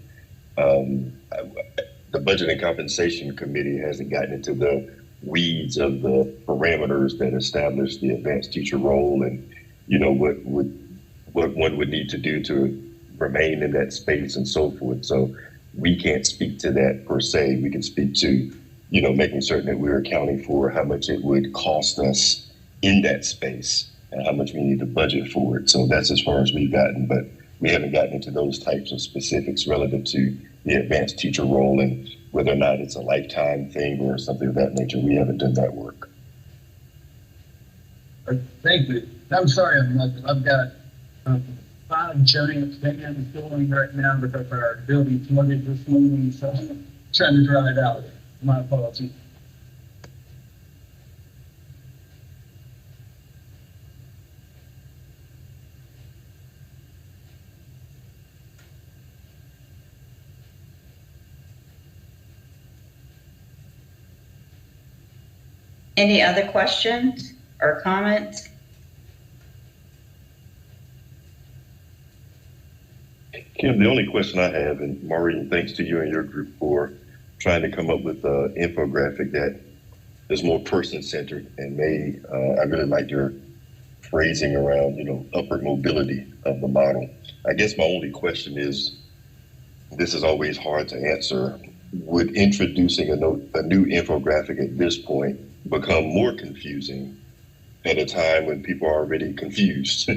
The Budget and Compensation Committee hasn't gotten into the weeds of the parameters that establish the advanced teacher role, and what one would need to do to remain in that space and so forth. So we can't speak to that per se. We can speak to making certain that we're accounting for how much it would cost us in that space and how much we need to budget for it. So that's as far as we've gotten, but we haven't gotten into those types of specifics relative to the advanced teacher role and whether or not it's a lifetime thing or something of that nature. We haven't done that work. Thank you. I'm sorry, I've got 5 giant fans going right now because our building flooded this morning, so I'm trying to dry it out. My apologies. Any other questions or comments? Kim, the only question I have, and Maureen, thanks to you and your group for trying to come up with an infographic that is more person-centered and I really like your phrasing around, upward mobility of the model. I guess my only question is, this is always hard to answer, would introducing a new infographic at this point become more confusing at a time when people are already confused?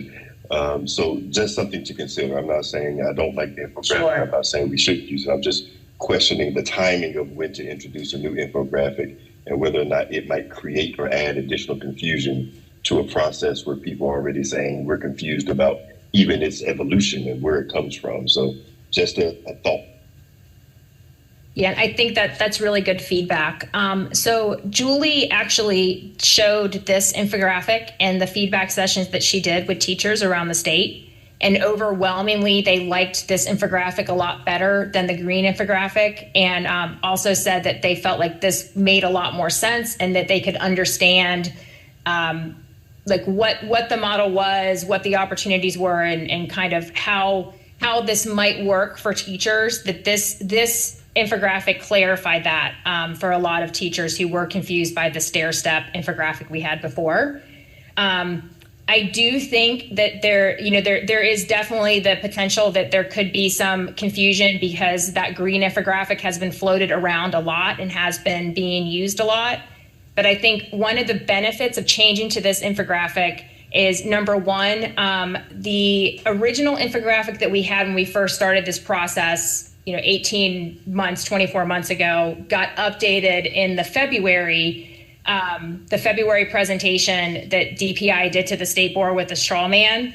So just something to consider. I'm not saying I don't like the infographic. Sure. I'm not saying we shouldn't use it. I'm just questioning the timing of when to introduce a new infographic and whether or not it might create or add additional confusion to a process where people are already saying we're confused about even its evolution and where it comes from. So just a thought. Yeah, I think that's really good feedback. So Julie actually showed this infographic in the feedback sessions that she did with teachers around the state. And overwhelmingly, they liked this infographic a lot better than the green infographic, and also said that they felt like this made a lot more sense and that they could understand like what the model was, what the opportunities were, and kind of how how this might work for teachers, that this infographic clarified that for a lot of teachers who were confused by the stair step infographic we had before. I do think that there is definitely the potential that there could be some confusion because that green infographic has been floated around a lot and has been being used a lot. But I think one of the benefits of changing to this infographic is, number one, the original infographic that we had when we first started this process, 18 months, 24 months ago, got updated in the February presentation that DPI did to the state board with the straw man,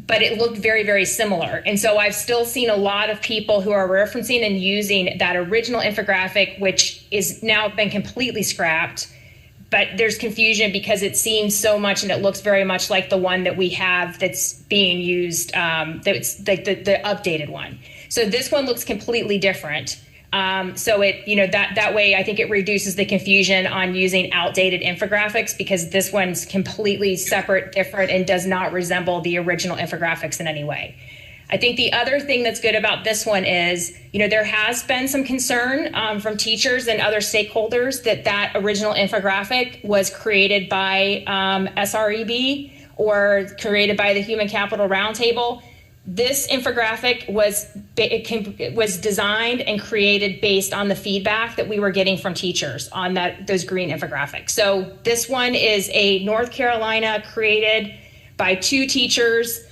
but it looked very, very similar. And so I've still seen a lot of people who are referencing and using that original infographic, which is now been completely scrapped. But there's confusion because it seems so much and it looks very much like the one that we have that's being used, that's like the updated one. So this one looks completely different. So it, that way I think it reduces the confusion on using outdated infographics because this one's completely separate, different, and does not resemble the original infographics in any way. I think the other thing that's good about this one is, there has been some concern from teachers and other stakeholders that original infographic was created by SREB or created by the Human Capital Roundtable. This infographic was designed and created based on the feedback that we were getting from teachers on those green infographics. So this one is a North Carolina created by 2 teachers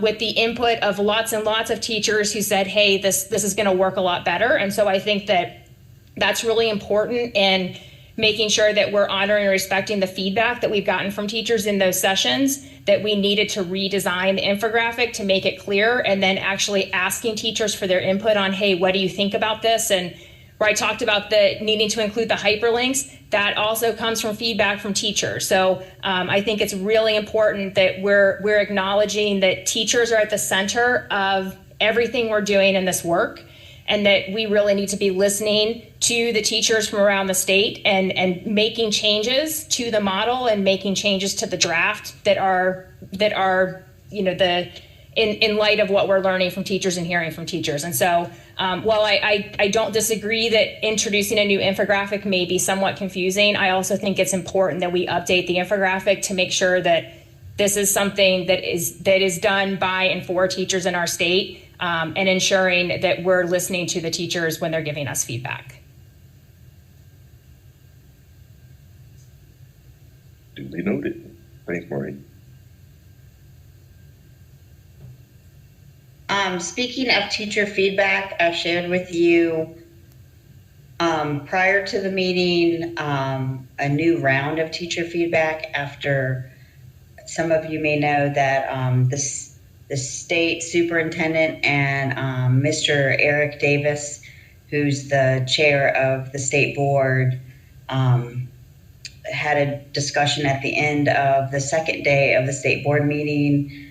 with the input of lots and lots of teachers who said, hey, this is going to work a lot better. And so I think that that's really important in making sure that we're honoring and respecting the feedback that we've gotten from teachers in those sessions, that we needed to redesign the infographic to make it clear, and then actually asking teachers for their input on, hey, what do you think about this? And where I talked about the needing to include the hyperlinks, that also comes from feedback from teachers. So I think it's really important that we're acknowledging that teachers are at the center of everything we're doing in this work, and that we really need to be listening to the teachers from around the state and making changes to the model and making changes to the draft that are in light of what we're learning from teachers and hearing from teachers. And so while I don't disagree that introducing a new infographic may be somewhat confusing, I also think it's important that we update the infographic to make sure that this is something that is done by and for teachers in our state, and ensuring that we're listening to the teachers when they're giving us feedback. Duly noted. Thanks, Maureen. Speaking of teacher feedback, I shared with you prior to the meeting a new round of teacher feedback after some of you may know that the state superintendent and Mr. Eric Davis, who's the chair of the state board, had a discussion at the end of the second day of the state board meeting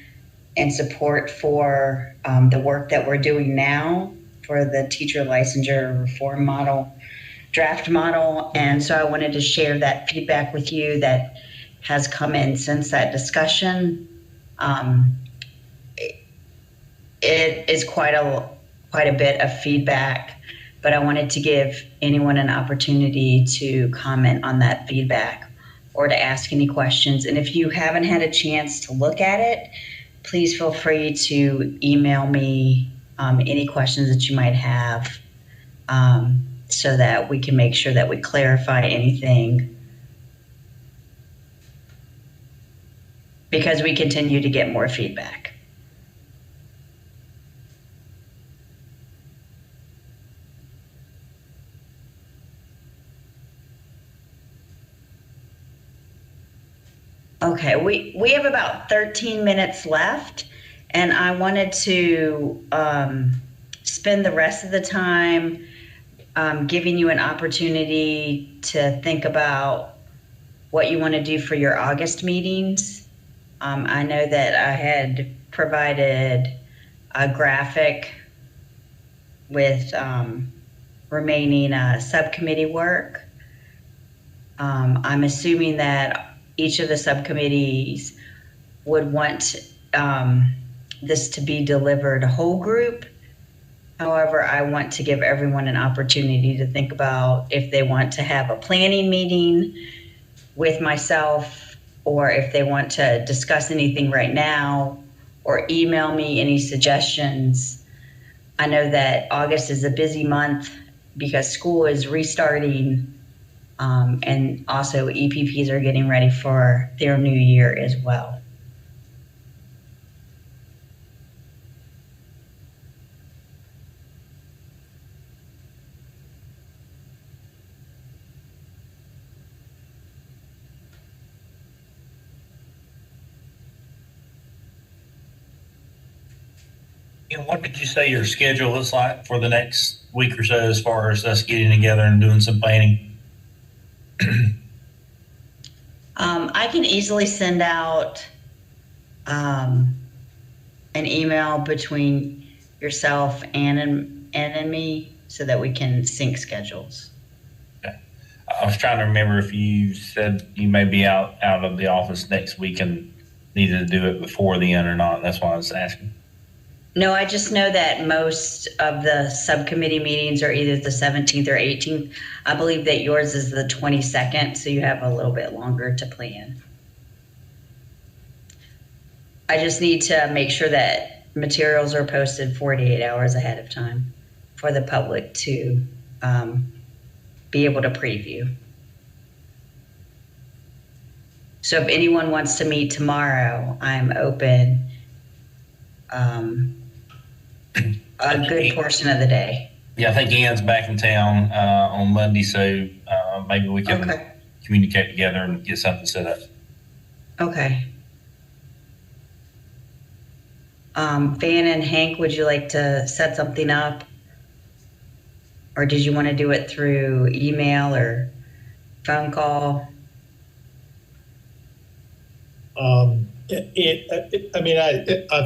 in support for the work that we're doing now for the teacher licensure reform model, draft model. And so I wanted to share that feedback with you that has come in since that discussion. It is quite a bit of feedback, but I wanted to give anyone an opportunity to comment on that feedback or to ask any questions. And if you haven't had a chance to look at it, please feel free to email me any questions that you might have, so that we can make sure that we clarify anything, because we continue to get more feedback. Okay, we have about 13 minutes left, and I wanted to spend the rest of the time giving you an opportunity to think about what you want to do for your August meetings. I know that I had provided a graphic with remaining subcommittee work. I'm assuming that each of the subcommittees would want this to be delivered whole group. However, I want to give everyone an opportunity to think about if they want to have a planning meeting with myself, or if they want to discuss anything right now, or email me any suggestions. I know that August is a busy month because school is restarting, and also EPPs are getting ready for their new year as well. And what did you say your schedule looks like for the next week or so as far as us getting together and doing some planning? I can easily send out an email between yourself and me so that we can sync schedules. Okay. I was trying to remember if you said you may be out of the office next week and needed to do it before the end or not. That's why I was asking. No, I just know that most of the subcommittee meetings are either the 17th or 18th. I believe that yours is the 22nd, so you have a little bit longer to plan. I just need to make sure that materials are posted 48 hours ahead of time for the public to be able to preview. So if anyone wants to meet tomorrow, I'm open a good portion of the day. Yeah, I think Ian's back in town on Monday, so maybe we can communicate together and get something set up. Okay. Van and Hank, would you like to set something up? Or did you want to do it through email or phone call? I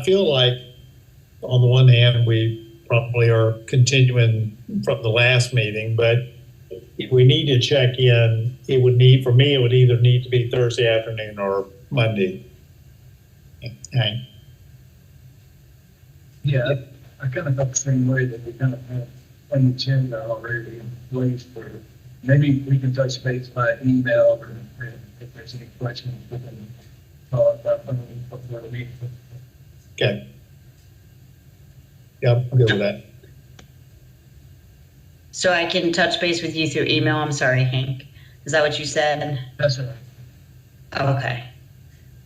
feel like on the one hand, we probably are continuing from the last meeting, but if we need to check in, it would either need to be Thursday afternoon or Monday. Hank? Yeah, I kind of felt the same way, that we kind of have an agenda already in place for, maybe we can touch base by email, or if there's any questions, we can talk about them before the meeting. Okay. Yep, I'm good with that. So I can touch base with you through email. I'm sorry, Hank. Is that what you said? That's right. Oh, okay.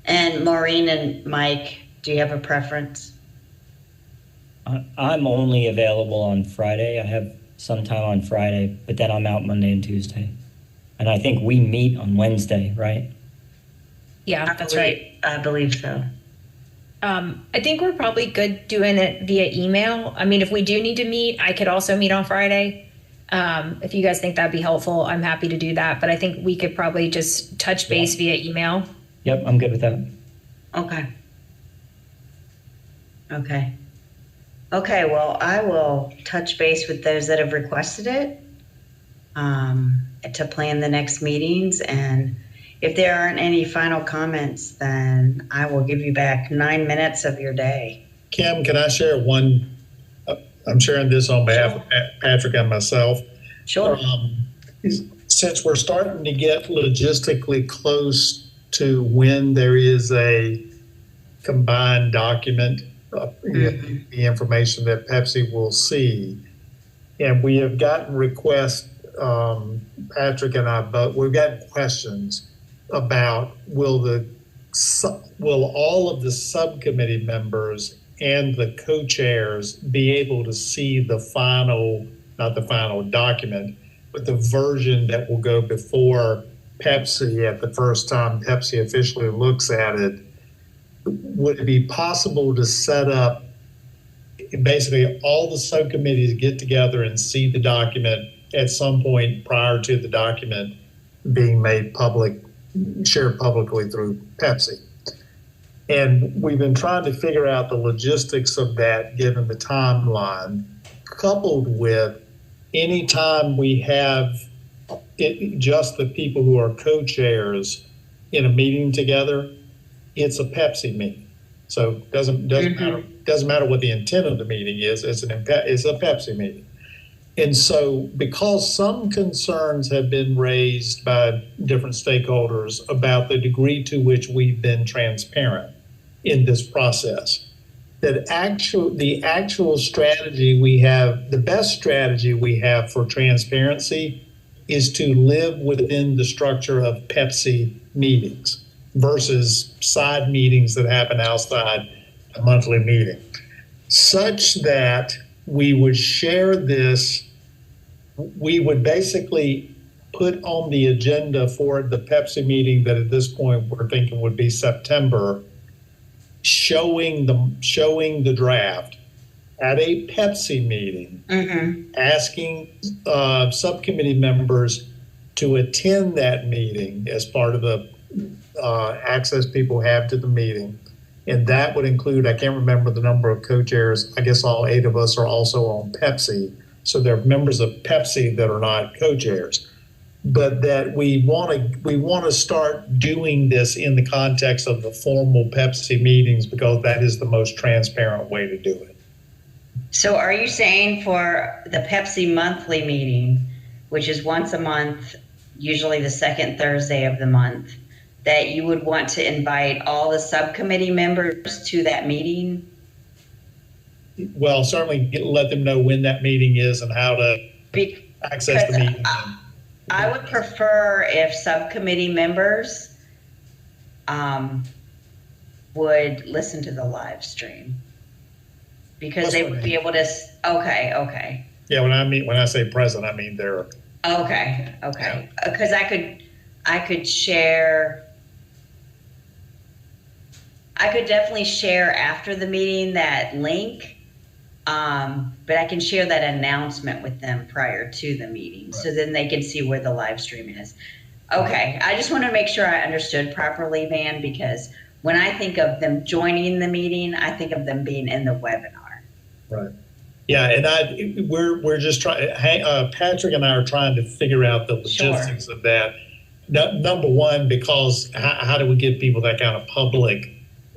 And Maureen and Mike, do you have a preference? I'm only available on Friday. I have some time on Friday, but then I'm out Monday and Tuesday. And I think we meet on Wednesday, right? Yeah, that's right. I believe so. I think we're probably good doing it via email. I mean, if we do need to meet, I could also meet on Friday. If you guys think that'd be helpful, I'm happy to do that. But I think we could probably just touch base via email. Yep, I'm good with that. Okay. Okay. Okay, well, I will touch base with those that have requested it to plan the next meetings. And if there aren't any final comments, then I will give you back 9 minutes of your day. Kim, can I share one? I'm sharing this on behalf of Patrick and myself. Sure. Since we're starting to get logistically close to when there is a combined document, the information that PEPSC will see, and we have gotten requests, Patrick and I both, we've gotten questions about will all of the subcommittee members and the co-chairs be able to see the final, not the final document, but the version that will go before PEPSC at the first time PEPSC officially looks at it. Would it be possible to set up basically all the subcommittees get together and see the document at some point prior to the document being made public, shared publicly through PEPSC? And we've been trying to figure out the logistics of that given the timeline, coupled with any time we have just the people who are co-chairs in a meeting together, it's a PEPSC meeting. So doesn't matter what the intent of the meeting is. It's a Pepsi meeting. And so because some concerns have been raised by different stakeholders about the degree to which we've been transparent in this process, that the actual strategy we have, the best strategy we have for transparency is to live within the structure of PEPSC meetings versus side meetings that happen outside a monthly meeting, such that we would share this. We would basically put on the agenda for the PEPSC meeting that at this point we're thinking would be September, showing the draft at a PEPSC meeting, asking subcommittee members to attend that meeting as part of the access people have to the meeting. And that would include, I can't remember the number of co-chairs, I guess all 8 of us are also on PEPSC. So they're members of PEPSC that are not co-chairs. But that we want to start doing this in the context of the formal PEPSC meetings because that is the most transparent way to do it. So are you saying for the PEPSC monthly meeting, which is once a month, usually the second Thursday of the month, that you would want to invite all the subcommittee members to that meeting? Well, certainly let them know when that meeting is and how to access the meeting. I would prefer if subcommittee members would listen to the live stream because they would be able to. Okay. Yeah, when I say present, I mean they're. Okay. Because I could share. I could definitely share after the meeting that link. But I can share that announcement with them prior to the meeting, right. So then they can see where the live stream is. Okay, I just want to make sure I understood properly, Van, because when I think of them joining the meeting, I think of them being in the webinar. Right. Yeah, and we're just trying. Patrick and I are trying to figure out the logistics of that. Number one, because how do we give people that kind of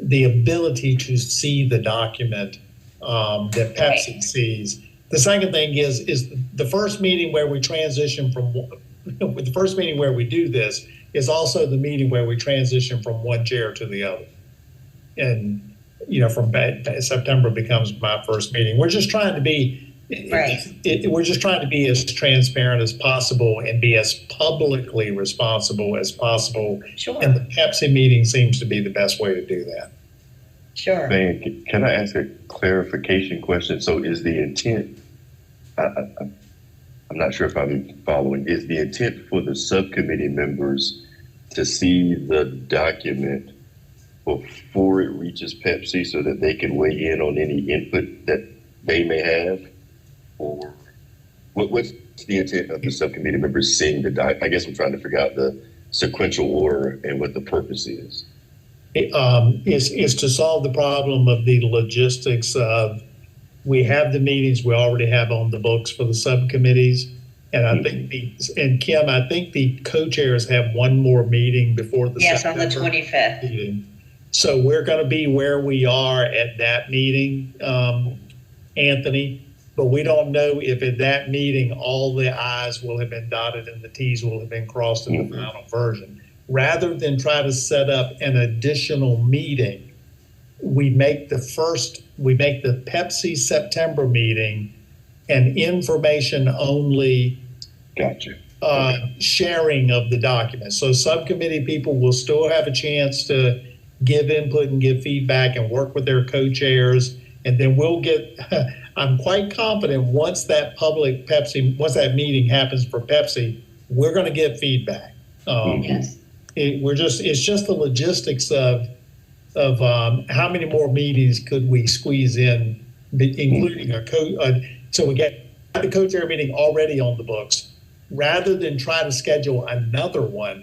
the ability to see the document that PEPSC sees? The second thing is the first meeting where we transition the first meeting where we do this is also the meeting where we transition from one chair to the other. And, from September becomes my first meeting. We're just trying to be, we're just trying to be as transparent as possible and be as publicly responsible as possible. Sure. And the PEPSC meeting seems to be the best way to do that. Sure. Van, can I ask a clarification question? So is the intent, I'm not sure if I'm following, is the intent for the subcommittee members to see the document before it reaches PEPSC so that they can weigh in on any input that they may have? Or what's the intent of the subcommittee members seeing the document? I guess I'm trying to figure out the sequential order and what the purpose is. Is to solve the problem of the logistics of we have the meetings we already have on the books for the subcommittees. And I think Kim, I think the co-chairs have one more meeting before the September on the 25th meeting. So we're going to be where we are at that meeting, Anthony, but we don't know if at that meeting all the I's will have been dotted and the T's will have been crossed in the final version. Rather than try to set up an additional meeting, we make the PEPSC September meeting an information only sharing of the document. So subcommittee people will still have a chance to give input and give feedback and work with their co-chairs. And then we'll get, I'm quite confident once that meeting happens for PEPSC, we're going to get feedback. Yes. It's just the logistics of how many more meetings could we squeeze in, including so we get the co-chair meeting already on the books, rather than try to schedule another one.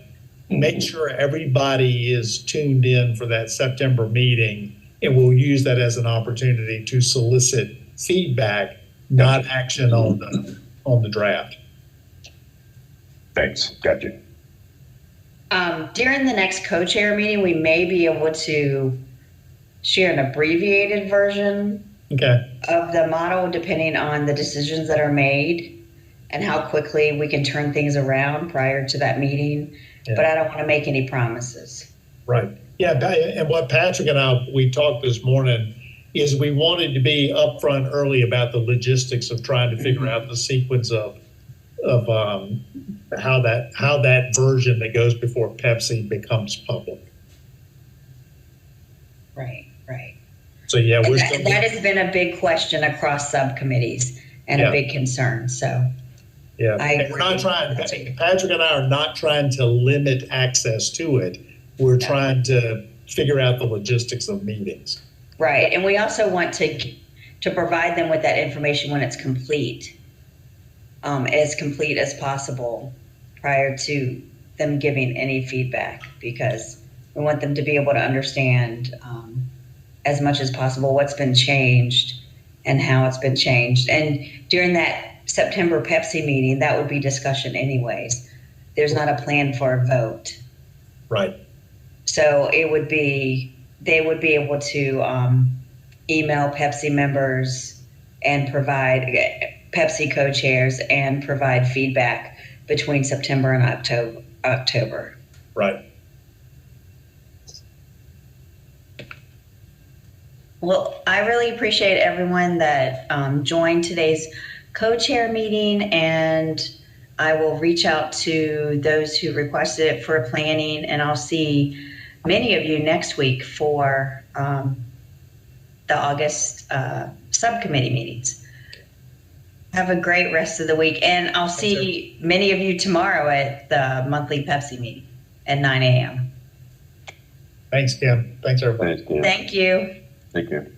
Make sure everybody is tuned in for that September meeting, and we'll use that as an opportunity to solicit feedback, not action on the draft. Thanks. Gotcha. During the next co-chair meeting, we may be able to share an abbreviated version Okay. of the model depending on the decisions that are made and how quickly we can turn things around prior to that meeting. Yeah. But I don't want to make any promises. Right. Yeah. And what Patrick and we talked this morning is we wanted to be upfront early about the logistics of trying to figure out the sequence of how that version that goes before PEPSC becomes public. Right. So yeah, that has been a big question across subcommittees and a big concern. So yeah, and we're not trying. Patrick and I are not trying to limit access to it. We're trying to figure out the logistics of meetings. Right, and we also want to provide them with that information when it's complete, as possible, prior to them giving any feedback, because we want them to be able to understand as much as possible what's been changed and how it's been changed. And during that September PEPSC meeting, that would be discussion anyways. There's not a plan for a vote. Right. So they would be able to email PEPSC members and provide PEPSC co-chairs and provide feedback between September and October. Right. Well, I really appreciate everyone that joined today's co-chair meeting, and I will reach out to those who requested it for planning, and I'll see many of you next week for the August subcommittee meetings. Have a great rest of the week, and I'll see many of you tomorrow at the monthly PEPSC meeting at 9 a.m. Thanks, Kim. Thanks, everybody. Thanks, Kim. Thank you. Take care.